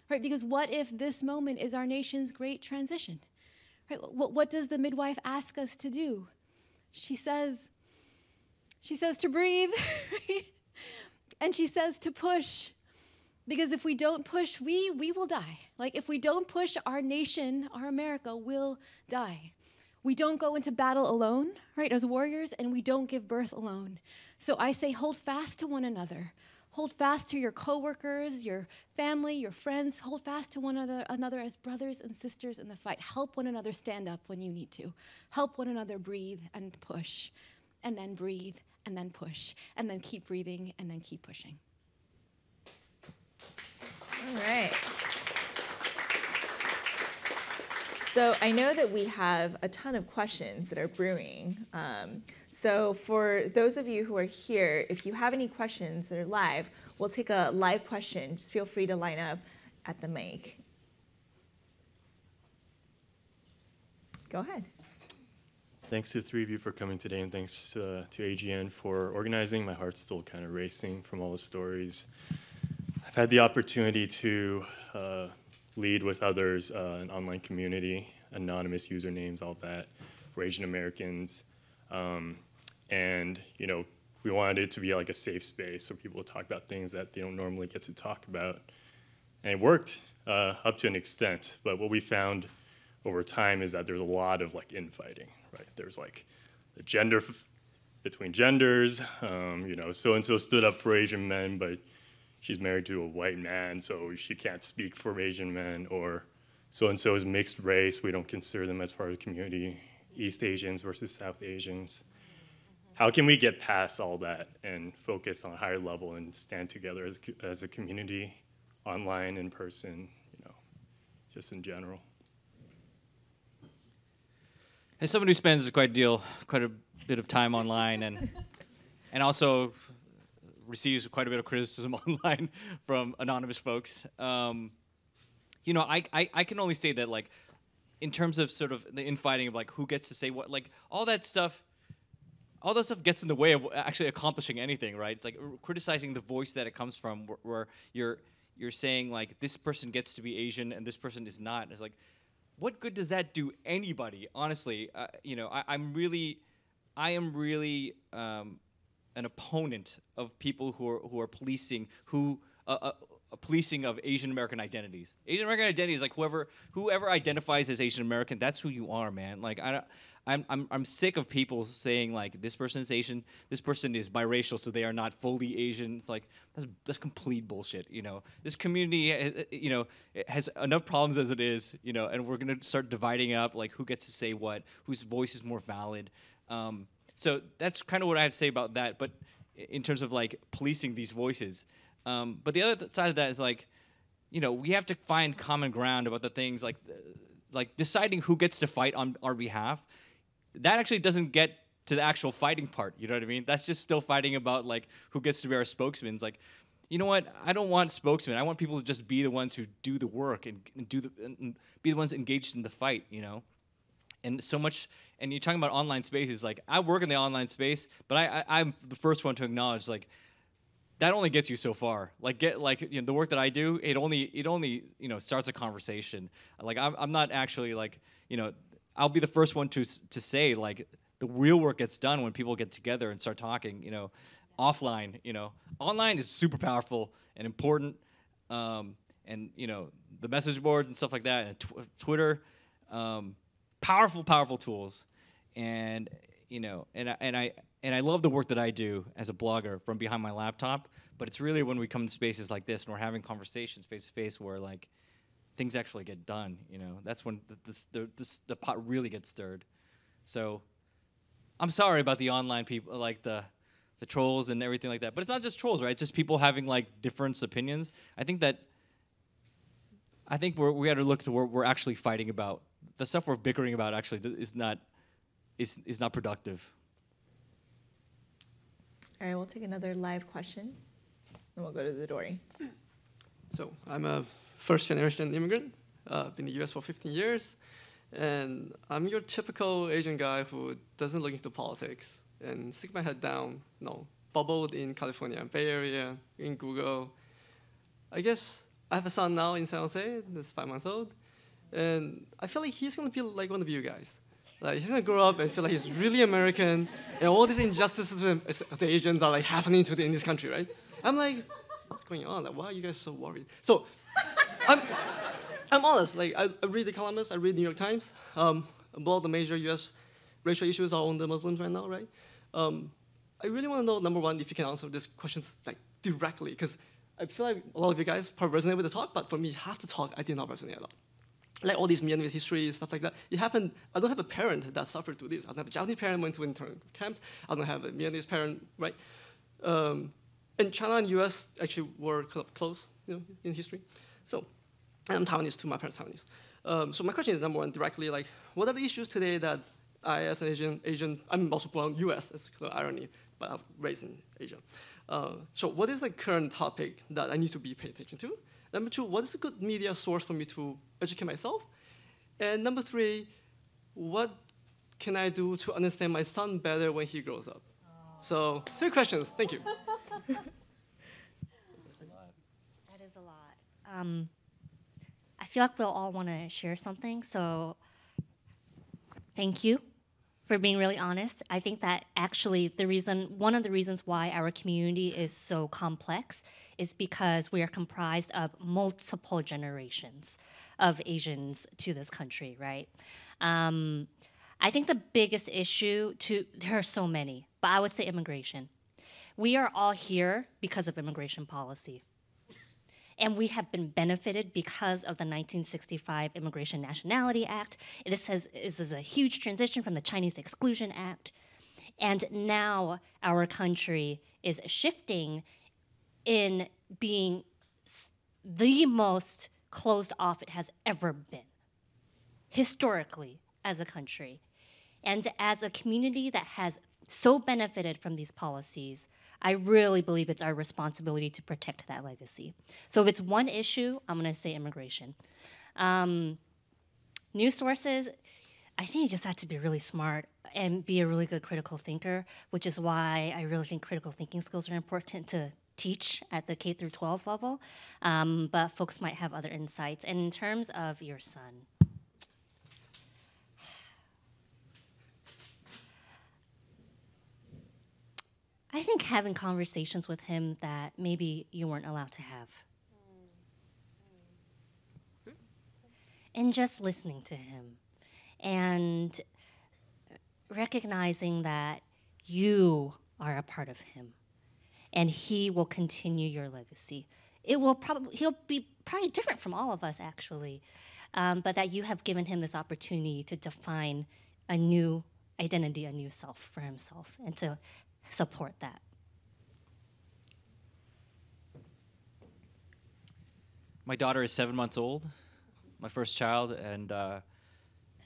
Right, because what if this moment is our nation's great transition? Right, what does the midwife ask us to do? She says to breathe, right? And she says to push, because if we don't push, we will die. Like, if we don't push, our nation, our America will die. We don't go into battle alone, right, as warriors, and we don't give birth alone. So I say hold fast to one another. Hold fast to your coworkers, your family, your friends. Hold fast to one another as brothers and sisters in the fight. Help one another stand up when you need to. Help one another breathe and push, and then breathe, and then push, and then keep breathing, and then keep pushing. All right. So I know that we have a ton of questions that are brewing. So for those of you who are here, if you have any questions that are live, we'll take a live question. Just feel free to line up at the mic. Go ahead. Thanks to the three of you for coming today, and thanks to AGN for organizing. My heart's still kind of racing from all the stories. I've had the opportunity to lead with others an online community, anonymous usernames, all that, for Asian Americans. And, you know, we wanted it to be like a safe space so people would talk about things that they don't normally get to talk about. And it worked up to an extent, but what we found over time is that there's a lot of like infighting, right? There's like the gender between genders, you know, so-and-so stood up for Asian men, but she's married to a white man, so she can't speak for Asian men, or so-and-so is mixed race, we don't consider them as part of the community, East Asians versus South Asians. How can we get past all that and focus on a higher level and stand together as a community, online, in person, you know, just in general? As someone who spends quite a bit of time online and also receives quite a bit of criticism online from anonymous folks, you know, I can only say that, like, in terms of sort of the infighting of like who gets to say what, like all that stuff gets in the way of actually accomplishing anything, right? It's like criticizing the voice that it comes from, where you're saying like this person gets to be Asian and this person is not. It's like, what good does that do anybody? Honestly, you know, I am really an opponent of people who are policing policing of Asian American identities. Asian American identity is like whoever identifies as Asian American, that's who you are, man. Like I'm sick of people saying like this person is Asian, this person is biracial, so they are not fully Asian. It's like that's complete bullshit. You know, this community, you know, it has enough problems as it is. You know, and we're gonna start dividing up like who gets to say what, whose voice is more valid. So that's kind of what I have to say about that. But in terms of like policing these voices. But the other side of that is like, you know, we have to find common ground about the things like deciding who gets to fight on our behalf. That actually doesn't get to the actual fighting part. You know what I mean? That's just still fighting about like who gets to be our spokesmen. It's like, you know what? I don't want spokesmen. I want people to just be the ones who do the work and be the ones engaged in the fight. You know, and so much. And you're talking about online spaces. Like I work in the online space, but I'm the first one to acknowledge like. That only gets you so far. Like you know, the work that I do, it only you know starts a conversation. Like I'm not actually like, you know, I'll be the first one to say like the real work gets done when people get together and start talking. You know, offline. You know, online is super powerful and important. And you know the message boards and stuff like that, and Twitter, powerful tools. And you know, and I love the work that I do as a blogger from behind my laptop, but it's really when we come to spaces like this and we're having conversations face to face where like things actually get done, you know. That's when the pot really gets stirred. So I'm sorry about the online people, like the trolls and everything like that. But it's not just trolls, right? It's just people having like different opinions. I think we got to look to where we're actually fighting about. The stuff we're bickering about actually is not productive. All right, we'll take another live question, and we'll go to the Dory. So I'm a first-generation immigrant. Been in the U.S. for 15 years, and I'm your typical Asian guy who doesn't look into politics and stick my head down. Bubbled in California, Bay Area, in Google. I guess I have a son now in San Jose. That's 5 months old, and I feel like he's gonna be like one of you guys. Like he's gonna grow up and feel like he's really American, and all these injustices of the Asians are like happening in this country, right? I'm like, what's going on? Like, why are you guys so worried? So, I'm honest. Like, I read The Economist, I read New York Times. A lot of the major U.S. racial issues are on the Muslims right now, right? I really want to know, number one, if you can answer these questions like directly, because I feel like a lot of you guys probably resonate with the talk, but for me, half the talk, I did not resonate at all. Like all these Myanmar history, stuff like that. It happened, I don't have a parent that suffered through this. I don't have a Japanese parent went to intern camp. I don't have a Myanmar parent, right? And China and US actually were close, in history. So, and I'm Taiwanese too, my parents Taiwanese. So my question is, number one, directly, like, what are the issues today that I, as an Asian, I'm also born US, that's the irony, but I'm raised in Asia. So what is the current topic that I need to be paying attention to? Number two, what is a good media source for me to educate myself? And number three, what can I do to understand my son better when he grows up? So 3 questions, thank you. That is a lot. I feel like we'll all want to share something, so thank you for being really honest. I think that actually one of the reasons why our community is so complex is because we are comprised of multiple generations of Asians to this country, right? I think the biggest issue, there are so many, but I would say immigration. We are all here because of immigration policy. And we have been benefited because of the 1965 Immigration Nationality Act. This is a huge transition from the Chinese Exclusion Act. And now our country is shifting in being the most closed off it has ever been, historically, as a country. And as a community that has so benefited from these policies, I really believe it's our responsibility to protect that legacy. So if it's one issue, I'm gonna say immigration. News sources, I think you just have to be really smart and be a really good critical thinker, which is why I really think critical thinking skills are important to teach at the K through 12 level, but folks might have other insights. And in terms of your son, I think having conversations with him that maybe you weren't allowed to have. And just listening to him and recognizing that you are a part of him and he will continue your legacy. He'll be probably different from all of us actually, but that you have given him this opportunity to define a new identity, a new self for himself, and to support that. My daughter is 7 months old, my first child, and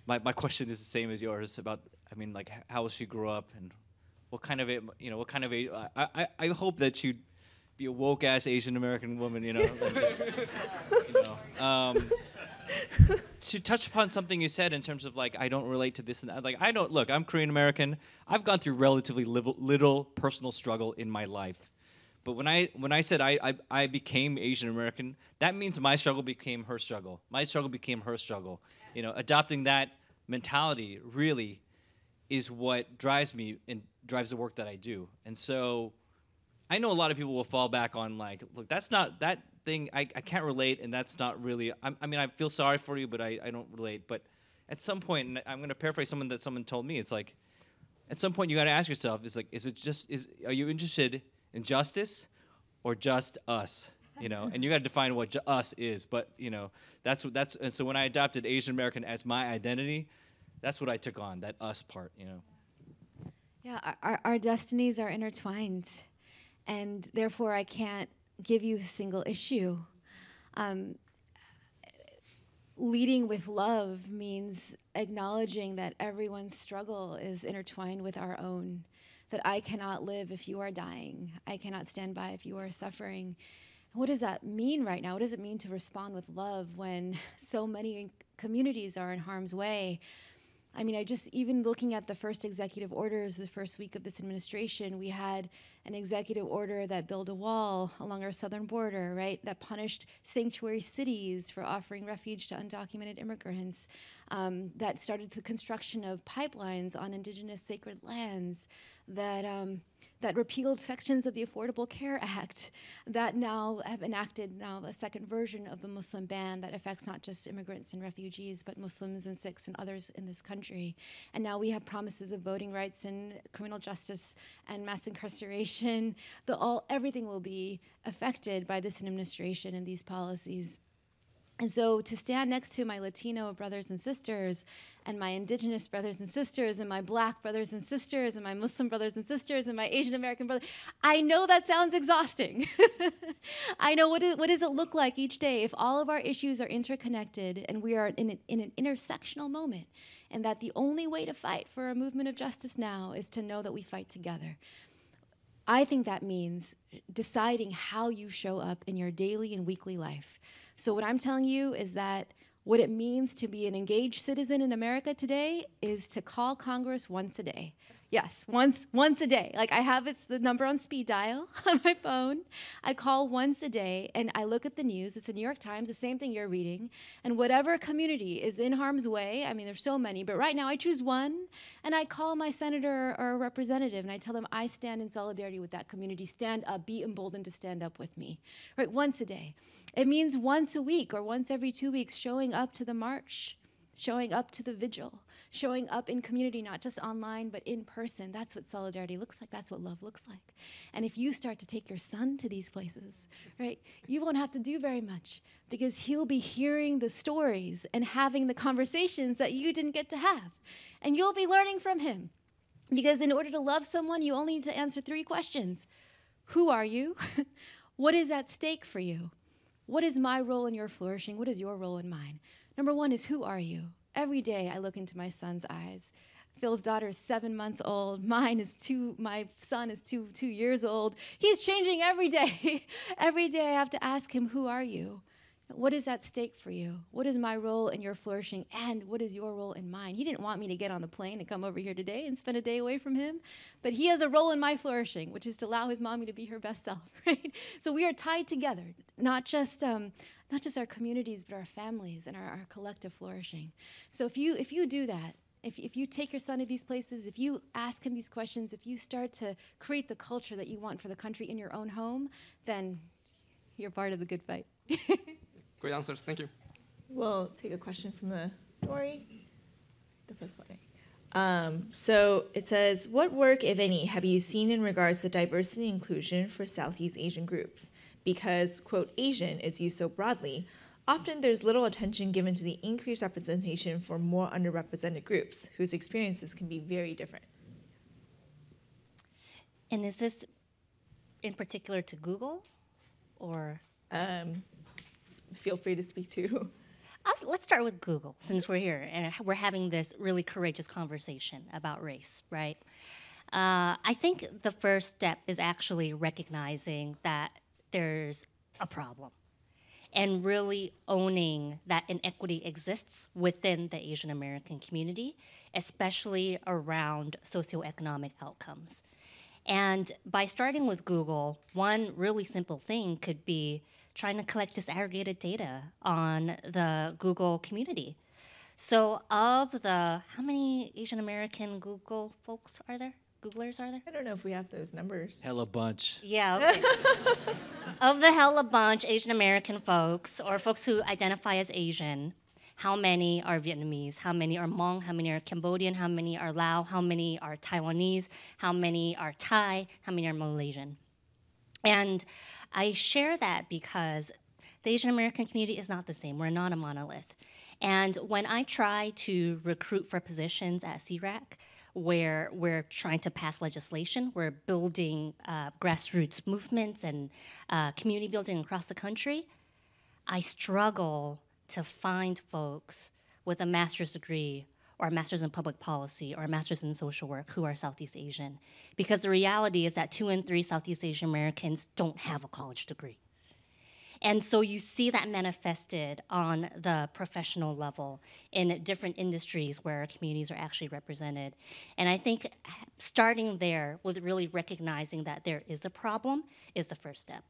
my question is the same as yours about, I mean, like, how will she grow up and what kind of I hope that she'd be a woke ass Asian American woman, like just, to touch upon something you said in terms of like, I don't relate to this and that. Like, I'm Korean American. I've gone through relatively little personal struggle in my life. But when I said I became Asian American, that means my struggle became her struggle. My struggle became her struggle. Adopting that mentality really is what drives me and drives the work that I do. And so I know a lot of people will fall back on like, look, that's not that thing, I can't relate, and that's not really, I feel sorry for you, but I don't relate. But at some point, and I'm going to paraphrase someone told me, it's like, at some point you got to ask yourself, it's like, are you interested in justice or just us? And you got to define what us is. But and so when I adopted Asian American as my identity, that's what I took on, that us part. Yeah, our destinies are intertwined, and therefore I can't give you a single issue. leading with love means acknowledging that everyone's struggle is intertwined with our own, that I cannot live if you are dying. I cannot stand by if you are suffering. What does that mean right now? What does it mean to respond with love when so many communities are in harm's way? I mean, even looking at the first executive orders, the first week of this administration, we had an executive order that built a wall along our southern border, right? That punished sanctuary cities for offering refuge to undocumented immigrants, that started the construction of pipelines on indigenous sacred lands, that repealed sections of the Affordable Care Act, that now have enacted a second version of the Muslim ban that affects not just immigrants and refugees, but Muslims and Sikhs and others in this country. And now we have promises of voting rights and criminal justice and mass incarceration. Everything will be affected by this administration and these policies. And so to stand next to my Latino brothers and sisters and my indigenous brothers and sisters and my black brothers and sisters and my Muslim brothers and sisters and my Asian American brothers, I know that sounds exhausting. I know what does it look like each day if all of our issues are interconnected and we are in an intersectional moment, and that the only way to fight for a movement of justice now is to know that we fight together. I think that means deciding how you show up in your daily and weekly life. So what I'm telling you is that what it means to be an engaged citizen in America today is to call Congress once a day. Yes, once a day. Like I have the number on speed dial on my phone. I call once a day and I look at the news. It's the New York Times, the same thing you're reading. And whatever community is in harm's way, I mean, there's so many, but right now I choose one and I call my senator or representative and I tell them I stand in solidarity with that community. Stand up, be emboldened to stand up with me. Right, once a day. It means once a week or once every 2 weeks showing up to the march, showing up to the vigil, showing up in community, not just online, but in person. That's what solidarity looks like. That's what love looks like. And if you start to take your son to these places, right, you won't have to do very much because he'll be hearing the stories and having the conversations that you didn't get to have. And you'll be learning from him. Because in order to love someone, you only need to answer 3 questions. Who are you? What is at stake for you? What is my role in your flourishing? What is your role in mine? Number 1 is who are you? Every day I look into my son's eyes. Phil's daughter is 7 months old. My son is two years old. He's changing every day. Every day I have to ask him, who are you? What is at stake for you? What is my role in your flourishing? And what is your role in mine? He didn't want me to get on the plane and come over here today and spend a day away from him, but he has a role in my flourishing, which is to allow his mommy to be her best self, right? So we are tied together, not just our communities, but our families and our collective flourishing. So if you do that, if you take your son to these places, if you ask him these questions, if you start to create the culture that you want for the country in your own home, then you're part of the good fight. Great answers. Thank you. We'll take a question from the story. The first one. So it says, what work, if any, have you seen in regards to diversity and inclusion for Southeast Asian groups? Because, quote, Asian is used so broadly, often there's little attention given to the increased representation for more underrepresented groups whose experiences can be very different. And is this in particular to Google, or? Feel free to speak to. Let's start with Google, since we're here and we're having this really courageous conversation about race, right? I think the first step is actually recognizing that there's a problem and really owning that inequity exists within the Asian American community, especially around socioeconomic outcomes. And by starting with Google, one really simple thing could be trying to collect disaggregated data on the Google community. So of how many Asian American Google folks are there? Googlers are there? I don't know if we have those numbers. Hella bunch. Yeah, okay. Of the hella bunch Asian American folks, or folks who identify as Asian, how many are Vietnamese? How many are Hmong? How many are Cambodian? How many are Lao? How many are Taiwanese? How many are Thai? How many are Malaysian? And I share that because the Asian American community is not the same. We're not a monolith. And when I try to recruit for positions at CRAC, where we're trying to pass legislation, we're building grassroots movements and community building across the country, I struggle to find folks with a master's degree or a master's in public policy or a master's in social work who are Southeast Asian. Because the reality is that 2 in 3 Southeast Asian Americans don't have a college degree. And so you see that manifested on the professional level in different industries where communities are actually represented. And I think starting there with really recognizing that there is a problem is the first step.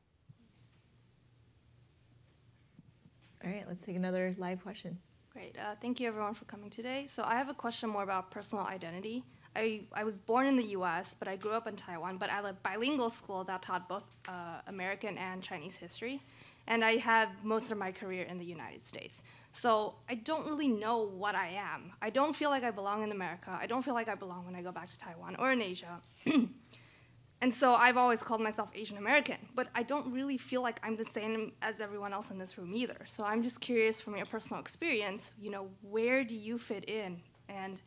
All right, let's take another live question. Great. Thank you, everyone, for coming today. So I have a question more about personal identity. I was born in the U.S., but I grew up in Taiwan, but at a bilingual school that taught both American and Chinese history. And I have most of my career in the United States. So I don't really know what I am. I don't feel like I belong in America. I don't feel like I belong when I go back to Taiwan or in Asia. And so I've always called myself Asian American, but I don't really feel like I'm the same as everyone else in this room either. So I'm just curious from your personal experience, where do you fit in and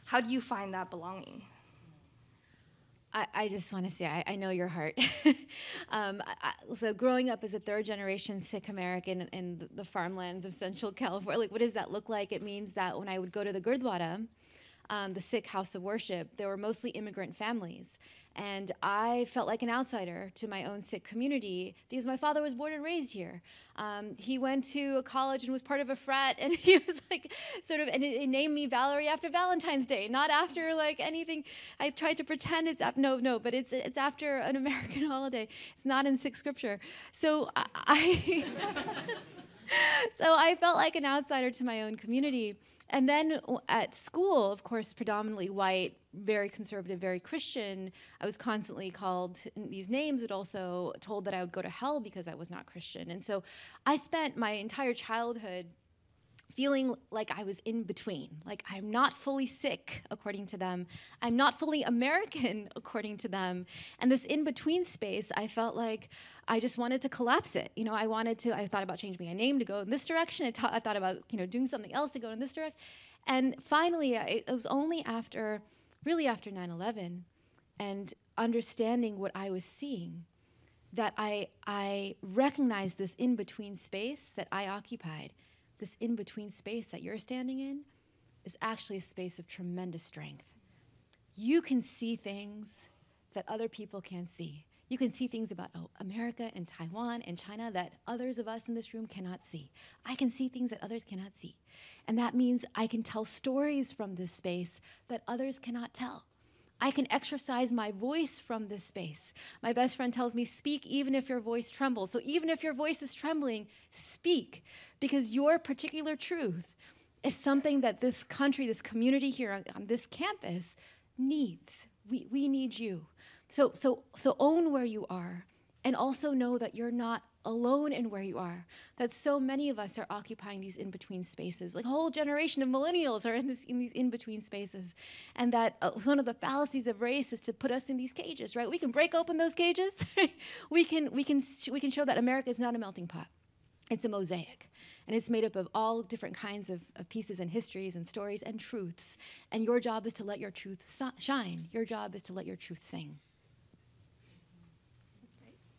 how do you find that belonging? I just want to say, I know your heart. So growing up as a third-generation Sikh American in the farmlands of Central California, like, what does that look like? It means that when I would go to the Gurdwara, the Sikh house of worship, there were mostly immigrant families. And I felt like an outsider to my own Sikh community because my father was born and raised here. He went to a college and was part of a frat, and he was like and it named me Valarie after Valentine's Day, not after like anything. I tried to pretend it's but it's after an American holiday. It's not in Sikh scripture. So I felt like an outsider to my own community. And then at school, of course, predominantly white, very conservative, very Christian, I was constantly called these names, but also told that I would go to hell because I was not Christian. And so I spent my entire childhood feeling like I was in between. Like, I'm not fully Sikh, according to them. I'm not fully American, according to them. And this in-between space, I felt like I just wanted to collapse it. I thought about changing my name to go in this direction. I thought about, doing something else to go in this direction. And finally, it was only after 9/11 and understanding what I was seeing that I recognized this in-between space that I occupied. This in-between space that you're standing in is actually a space of tremendous strength. You can see things that other people can't see. You can see things about America and Taiwan and China that others of us in this room cannot see. I can see things that others cannot see. And that means I can tell stories from this space that others cannot tell. I can exercise my voice from this space. My best friend tells me, speak even if your voice trembles. So even if your voice is trembling, speak, because your particular truth is something that this country, this community here on this campus needs. We need you. So own where you are, and also know that you're not alone in where you are, that so many of us are occupying these in-between spaces. Like a whole generation of millennials are in these in-between spaces. And that one of the fallacies of race is to put us in these cages, right? We can break open those cages. we can show that America is not a melting pot. It's a mosaic. And it's made up of all different kinds of pieces and histories and stories and truths. And your job is to let your truth shine. Your job is to let your truth sing.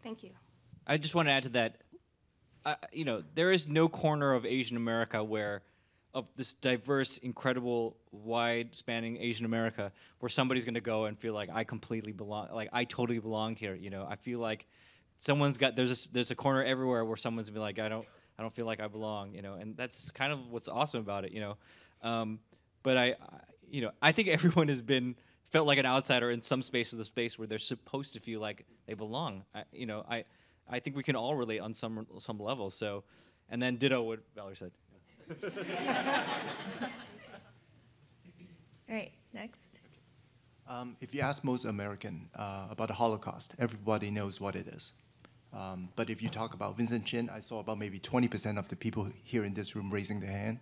Thank you. I just want to add to that, there is no corner of Asian America of this diverse, incredible, wide-spanning Asian America where somebody's going to go and feel like I completely belong, like I totally belong here. I feel like there's a corner everywhere where someone's gonna be like, I don't feel like I belong. And that's kind of what's awesome about it. But I think everyone felt like an outsider in some space of the space where they're supposed to feel like they belong. I think we can all relate on some level. So, and then ditto what Valarie said. All right, next. If you ask most American about the Holocaust, everybody knows what it is. But if you talk about Vincent Chin, I saw about maybe 20% of the people here in this room raising their hand.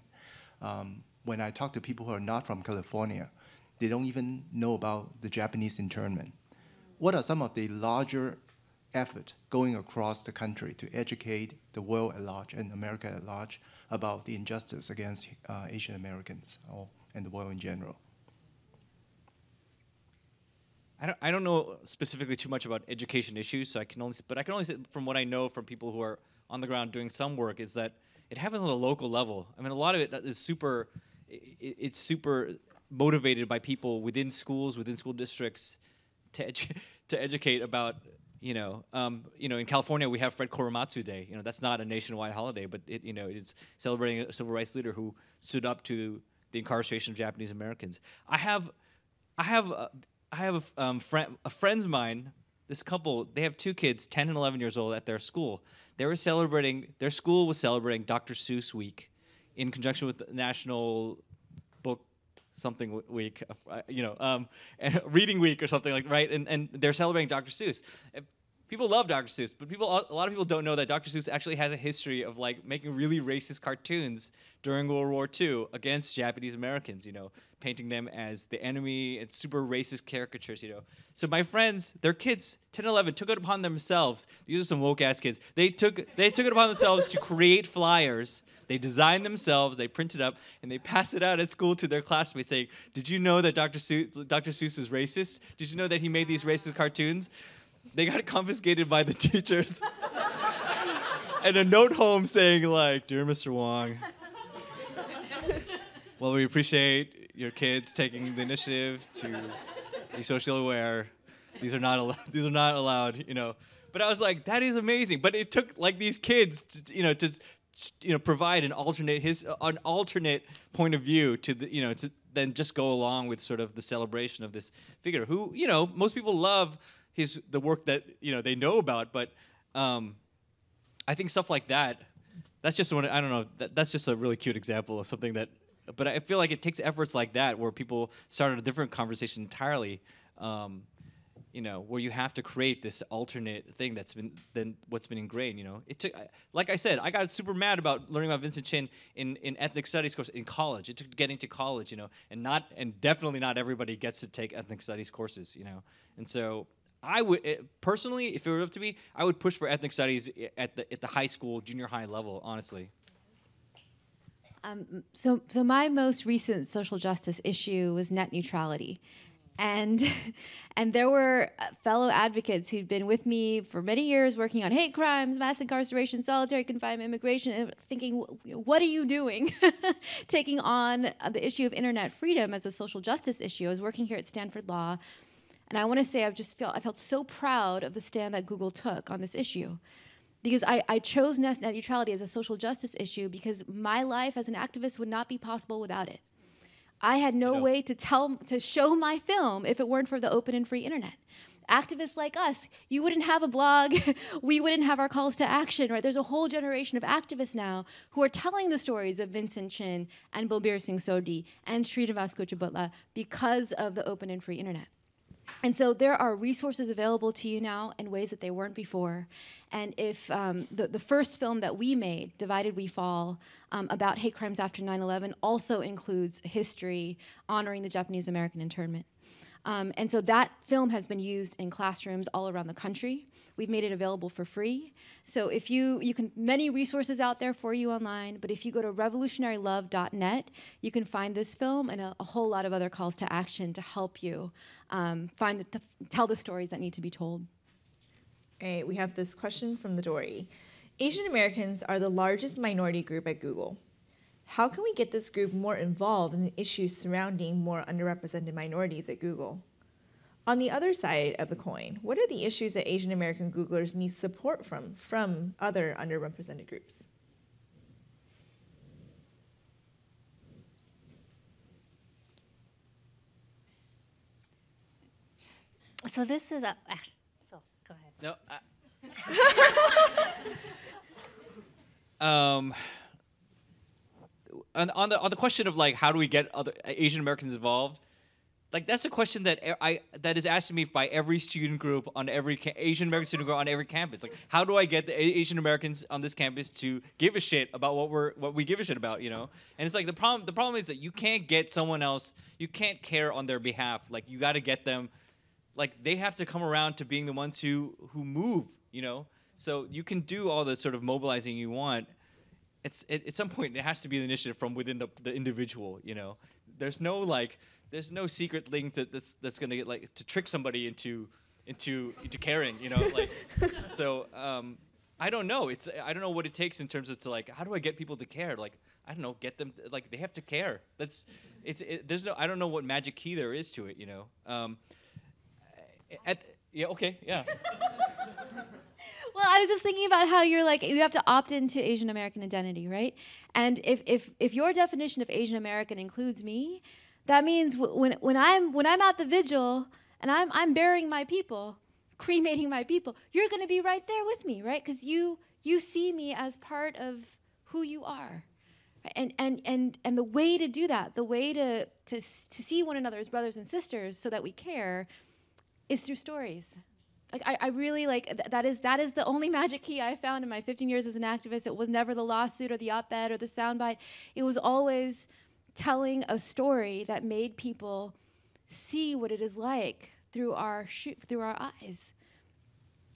When I talk to people who are not from California, they don't even know about the Japanese internment. What are some of the larger effort going across the country to educate the world at large and America at large about the injustice against Asian Americans and the world in general? I don't know specifically too much about education issues, so I can only say from what I know from people who are on the ground doing some work is that it happens on the local level. I mean, a lot of it is super. It's super motivated by people within schools, within school districts, to educate about. In California we have Fred Korematsu Day. That's not a nationwide holiday, but it's celebrating a civil rights leader who stood up to the incarceration of Japanese Americans. I have friends of mine. This couple, they have 2 kids, 10 and 11 years old, at their school. Their school was celebrating Dr. Seuss Week in conjunction with the National Book something week, and Reading Week or something like, right? And they're celebrating Dr. Seuss. People love Dr. Seuss, but a lot of people don't know that Dr. Seuss actually has a history of making really racist cartoons during World War II against Japanese Americans, painting them as the enemy and super racist caricatures, So my friends, their kids, 10 and 11, took it upon themselves. These are some woke-ass kids. They took it upon themselves to create flyers. They designed themselves, they print it up, and they pass it out at school to their classmates saying, did you know that Dr. Seuss was racist? Did you know that he made these racist cartoons? They got confiscated by the teachers. And a note home saying, Dear Mr. Wong, well, we appreciate your kids taking the initiative to be socially aware. These are not allowed, But I was like, that is amazing. But it took these kids to provide an alternate point of view to to then just go along with sort of the celebration of this figure who, most people love the work that they know about, but I think stuff like that's just one. I don't know. That's just a really cute example of something that. But I feel like it takes efforts like that where people started a different conversation entirely. Where you have to create this alternate thing than what's been ingrained. It took, like I said, I got super mad about learning about Vincent Chin in ethnic studies course in college. It took getting to college, and definitely not everybody gets to take ethnic studies courses, And so I would personally, if it were up to me, I would push for ethnic studies at the high school, junior high level, honestly. So my most recent social justice issue was net neutrality. And there were fellow advocates who'd been with me for many years working on hate crimes, mass incarceration, solitary confinement, immigration, and thinking, what are you doing? Taking on the issue of internet freedom as a social justice issue. I was working here at Stanford Law, and I want to say I felt so proud of the stand that Google took on this issue. Because I chose net neutrality as a social justice issue because my life as an activist would not be possible without it. I had no way to show my film if it weren't for the open and free internet. Activists like us, you wouldn't have a blog, we wouldn't have our calls to action, right? There's a whole generation of activists now who are telling the stories of Vincent Chin and Balbir Singh Sodhi and Srinivas Gochabutla because of the open and free internet. And so there are resources available to you now in ways that they weren't before. And if the first film that we made, Divided We Fall, about hate crimes after 9/11, also includes history honoring the Japanese American internment. And so that film has been used in classrooms all around the country. We've made it available for free. So if you can, many resources out there for you online, but if you go to revolutionarylove.net, you can find this film and a whole lot of other calls to action to help you tell the stories that need to be told. All right, we have this question from the Dory. Asian Americans are the largest minority group at Google. How can we get this group more involved in the issues surrounding more underrepresented minorities at Google? On the other side of the coin, what are the issues that Asian American Googlers need support from other underrepresented groups? So this is a... Phil, go ahead. No. On the question of how do we get other Asian Americans involved, that's a question that is asked to me by every student group on every Asian American student group on every campus. How do I get the Asian Americans on this campus to give a shit about what we give a shit about, And it's the problem is that you can't get someone else, you can't care on their behalf. You got to get them, they have to come around to being the ones who move, So you can do all the sort of mobilizing you want. At some point, it has to be an initiative from within the individual, There's no secret thing that's gonna get to trick somebody into caring, So I don't know. I don't know what it takes in terms of how do I get people to care? Like, I don't know, get them they have to care. There's I don't know what magic key there is to it, you know. Yeah, okay, yeah. Well, I was just thinking about how you're you have to opt into Asian American identity, right? And if your definition of Asian American includes me, that means when I'm at the vigil and I'm burying my people, cremating my people, you're going to be right there with me, right? Because you see me as part of who you are. And the way to do that, the way to see one another as brothers and sisters so that we care, is through stories. I really that is the only magic key I found in my 15 years as an activist. It was never the lawsuit or the op-ed or the soundbite. It was always telling a story that made people see what it is like through our eyes.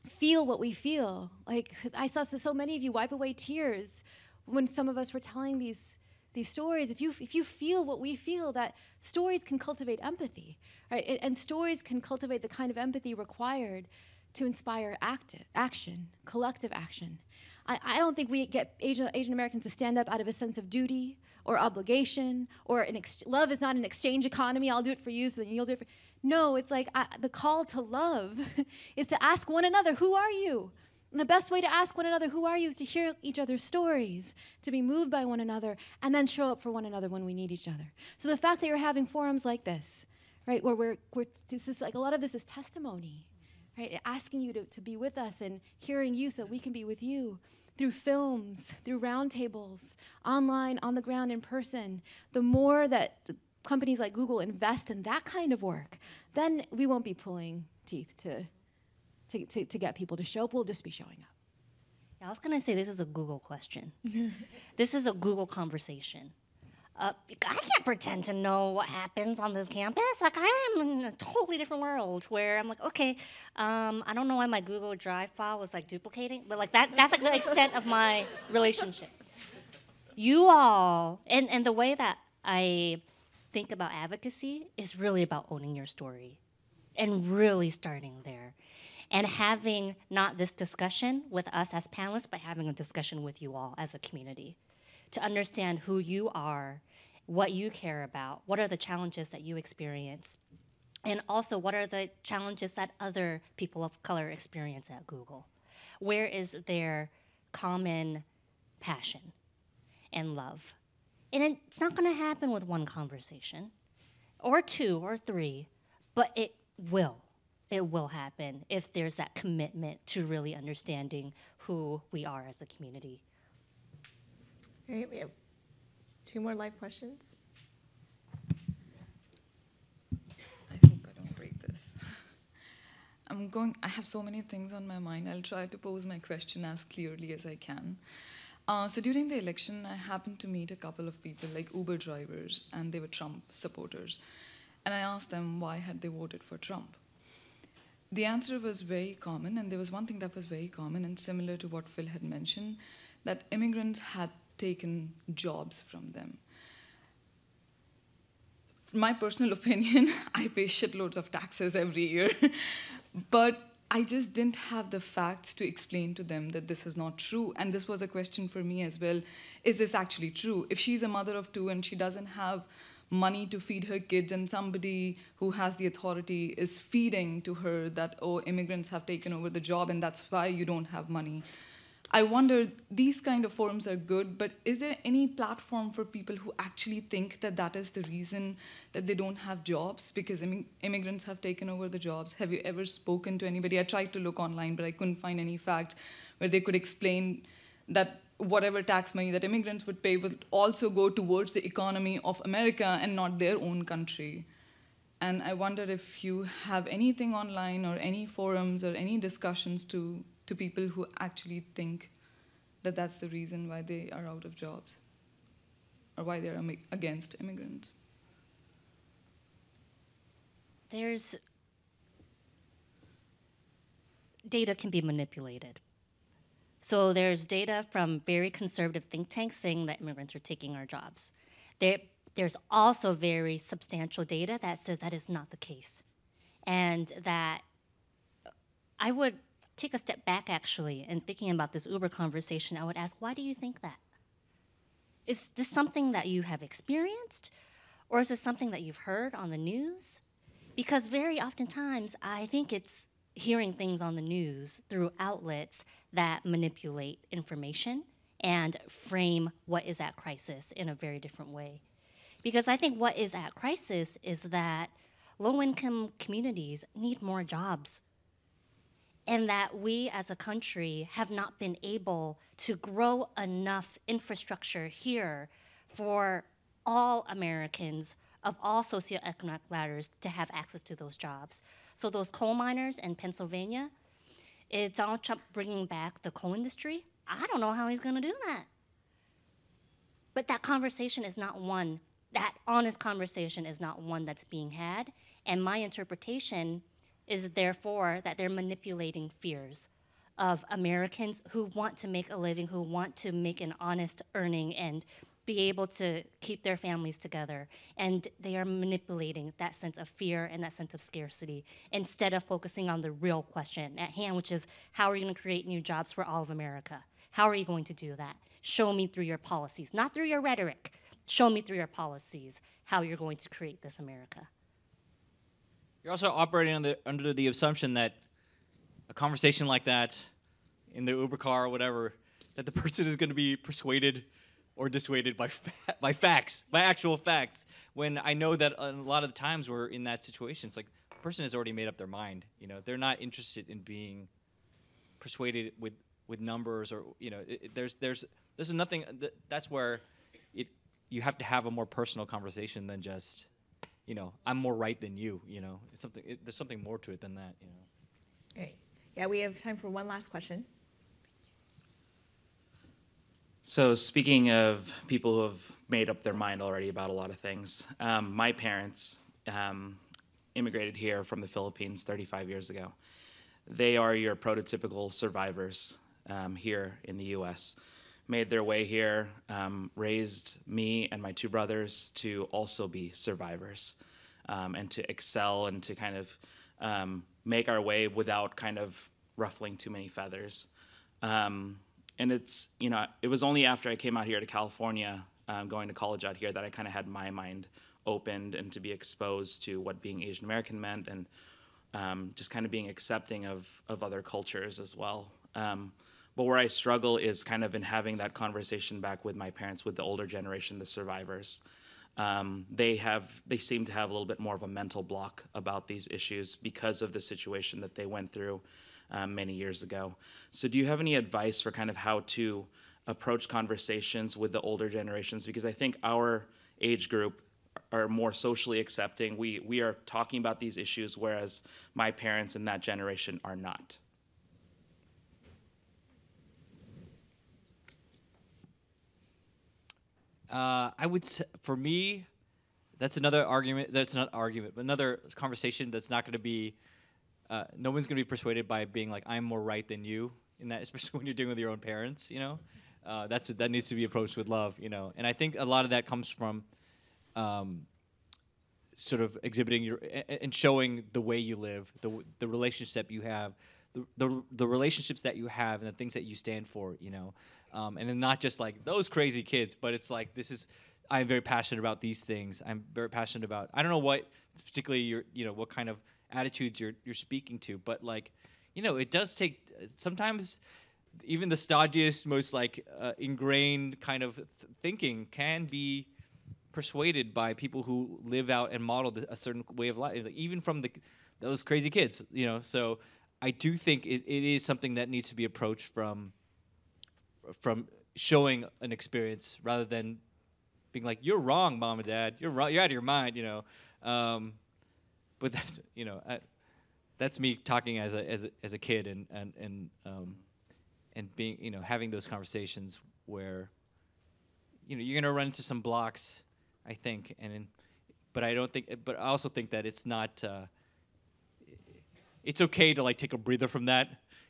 Feel what we feel. Like, I saw so many of you wipe away tears when some of us were telling these stories. If you feel what we feel, that stories can cultivate empathy, right? And stories can cultivate the kind of empathy required to inspire action, collective action. I don't think we get Asian Americans to stand up out of a sense of duty or obligation, or love is not an exchange economy. I'll do it for you, so then you'll do it for. No, it's the call to love is to ask one another, who are you? And the best way to ask one another, who are you, is to hear each other's stories, to be moved by one another, and then show up for one another when we need each other. So the fact that you're having forums like this, right, where this is a lot of this is testimony, right, asking you to be with us and hearing you so that we can be with you through films, through roundtables, online, on the ground, in person. The more that companies like Google invest in that kind of work, then we won't be pulling teeth to get people to show up. We'll just be showing up. Yeah, I was going to say this is a Google question. This is a Google conversation. I can't pretend to know what happens on this campus. I am in a totally different world where I'm okay, I don't know why my Google Drive file was duplicating, but that's the extent of my relationship. You all, and the way that I think about advocacy is really about owning your story and really starting there. And having not this discussion with us as panelists, but having a discussion with you all as a community to understand who you are, what you care about, what are the challenges that you experience, and also what are the challenges that other people of color experience at Google. Where is their common passion and love? And it's not going to happen with one conversation, or two, or three, but it will. It will happen if there's that commitment to really understanding who we are as a community. All right, we have 2 more live questions. I hope I don't break this. I have so many things on my mind. I'll try to pose my question as clearly as I can. So during the election, I happened to meet a couple of people, like Uber drivers, and they were Trump supporters. And I asked them why had they voted for Trump. The answer was very common, and there was one thing that was very common and similar to what Phil had mentioned, that immigrants had taken jobs from them. My personal opinion, I pay shitloads of taxes every year, but I just didn't have the facts to explain to them that this is not true. And this was a question for me as well. Is this actually true? If she's a mother of 2 and she doesn't have money to feed her kids, and somebody who has the authority is feeding to her that, oh, immigrants have taken over the job and that's why you don't have money. I wonder, these kind of forums are good, but is there any platform for people who actually think that that is the reason that they don't have jobs, because immigrants have taken over the jobs? Have you ever spoken to anybody? I tried to look online, but I couldn't find any fact where they could explain that whatever tax money that immigrants would pay would also go towards the economy of America and not their own country. And I wonder if you have anything online or any forums or any discussions to people who actually think that that's the reason why they are out of jobs or why they're against immigrants. There's data can be manipulated. So there's data from very conservative think tanks saying that immigrants are taking our jobs. There's also very substantial data that says that is not the case. And that I would take a step back, actually, and thinking about this Uber conversation, I would ask, why do you think that? Is this something that you have experienced, or is this something that you've heard on the news? Because very oftentimes, I think it's hearing things on the news through outlets that manipulate information and frame what is at crisis in a very different way. Because I think what is at crisis is that low-income communities need more jobs, and that we as a country have not been able to grow enough infrastructure here for all Americans of all socioeconomic ladders to have access to those jobs. So those coal miners in Pennsylvania, is Donald Trump bringing back the coal industry? I don't know how he's gonna do that. But that conversation is not one, that honest conversation is not one that's being had. And my interpretation is therefore that they're manipulating fears of Americans who want to make a living, who want to make an honest earning and be able to keep their families together. And they are manipulating that sense of fear and that sense of scarcity instead of focusing on the real question at hand, which is how are you going to create new jobs for all of America? How are you going to do that? Show me through your policies, not through your rhetoric. Show me through your policies how you're going to create this America. You're also operating under the assumption that a conversation like that in the Uber car or whatever, that the person is going to be persuaded or dissuaded by facts, by actual facts. When I know that a lot of the times we're in that situation, it's like the person has already made up their mind. You know, they're not interested in being persuaded with numbers or there's nothing. That's where you have to have a more personal conversation than just, I'm more right than you. It's something. There's something more to it than that. Great. Yeah, we have time for one last question. So speaking of people who have made up their mind already about a lot of things, my parents immigrated here from the Philippines 35 years ago. They are your prototypical survivors here in the US. Made their way here, raised me and my two brothers to also be survivors and to excel and to kind of make our way without kind of ruffling too many feathers. And it's, it was only after I came out here to California, going to college out here, that I kind of had my mind opened and to be exposed to what being Asian American meant and just kind of being accepting of other cultures as well. But where I struggle is kind of in having that conversation back with my parents, with the older generation, the survivors. They seem to have a little bit more of a mental block about these issues because of the situation that they went through many years ago. So do you have any advice for kind of how to approach conversations with the older generations? Because I think our age group are more socially accepting. We are talking about these issues, whereas my parents and that generation are not. I would say, for me, that's another argument. That's not argument, but another conversation that's not going to be. No one's going to be persuaded by being like, I'm more right than you in that, especially when you're dealing with your own parents. That needs to be approached with love. And I think a lot of that comes from sort of exhibiting your and showing the way you live, the relationship you have, the relationships that you have, and the things that you stand for. And then not just like those crazy kids, but it's like I'm very passionate about these things. I'm very passionate about. I don't know what particularly what kind of attitudes you're speaking to, but it does take sometimes even the stodgiest, most ingrained kind of thinking can be persuaded by people who live out and model a certain way of life, even from those crazy kids. So I do think it is something that needs to be approached from showing an experience rather than being like, you're wrong, mom and dad, you're wrong, you're out of your mind. But that's me talking as a kid and being having those conversations where you're gonna run into some blocks, I think, but I also think that it's not. It's okay to take a breather from that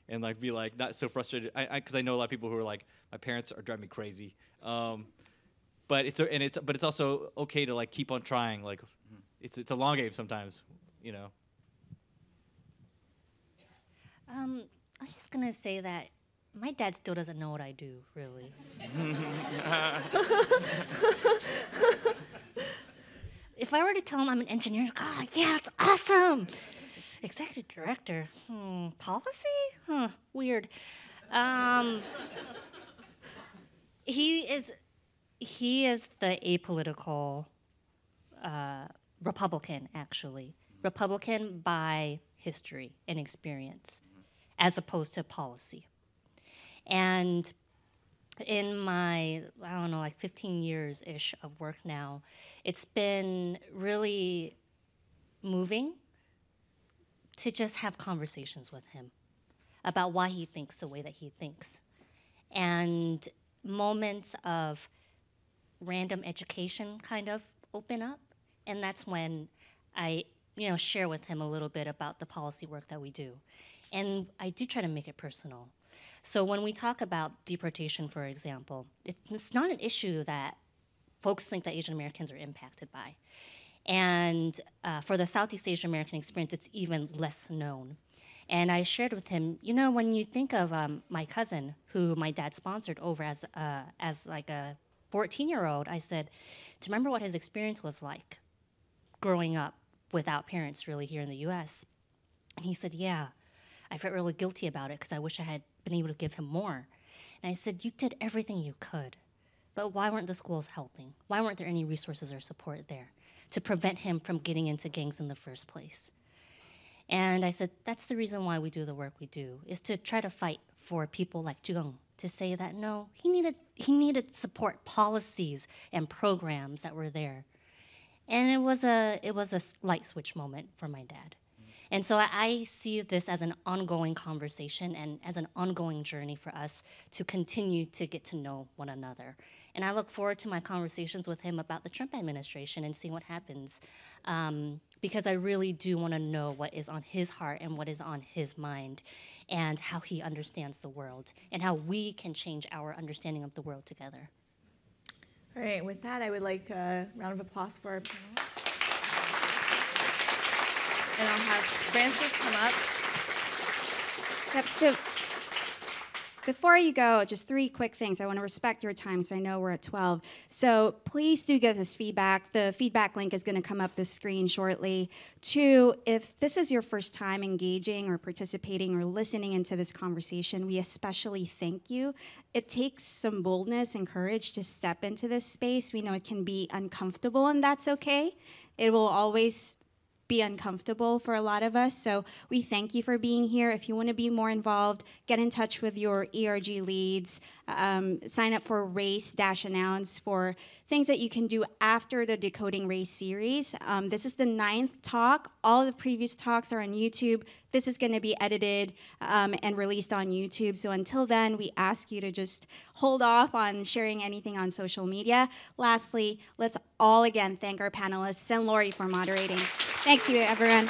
and be not so frustrated. Because I know a lot of people who are like, my parents are driving me crazy. But it's also okay to keep on trying. It's a long game sometimes. I was just gonna say that my dad still doesn't know what I do, really. If I were to tell him I'm an engineer, oh yeah, it's awesome. Executive director, policy? Weird. He is the apolitical Republican, actually. Republican by history and experience, as opposed to policy. And in my, I don't know, like 15 years-ish of work now, it's been really moving to just have conversations with him about why he thinks the way that he thinks. And moments of random education kind of open up, and that's when I share with him a little bit about the policy work that we do. And I do try to make it personal. So when we talk about deportation, for example, it's not an issue that folks think that Asian Americans are impacted by. And for the Southeast Asian American experience, it's even less known. And I shared with him, when you think of my cousin, who my dad sponsored over as like a 14-year-old, I said, do you remember what his experience was like growing up without parents really here in the US? And he said, yeah, I felt really guilty about it because I wish I had been able to give him more. And I said, you did everything you could, but why weren't the schools helping? Why weren't there any resources or support there to prevent him from getting into gangs in the first place? And I said, that's the reason why we do the work we do, is to try to fight for people like Jung to say that, no, he needed support policies and programs that were there. And it was a light switch moment for my dad. And so I see this as an ongoing conversation and as an ongoing journey for us to continue to get to know one another. And I look forward to my conversations with him about the Trump administration and seeing what happens, because I really do want to know what is on his heart and what is on his mind and how he understands the world and how we can change our understanding of the world together. All right, with that, I would like a round of applause for our panelists. And I'll have Frances come up. Yep, so before you go, just 3 quick things. I want to respect your time, so I know we're at 12. So please do give us feedback. The feedback link is going to come up the screen shortly. 2, if this is your first time engaging or participating or listening into this conversation, we especially thank you. It takes some boldness and courage to step into this space. We know it can be uncomfortable, and that's okay. It will always be uncomfortable for a lot of us. So we thank you for being here. If you want to be more involved, get in touch with your ERG leads. Sign up for Race-Announce for things that you can do after the Decoding Race series. This is the 9th talk. All the previous talks are on YouTube. This is going to be edited and released on YouTube. So until then, we ask you to just hold off on sharing anything on social media. Lastly, let's all again thank our panelists and Lorrie for moderating. Thanks you, everyone.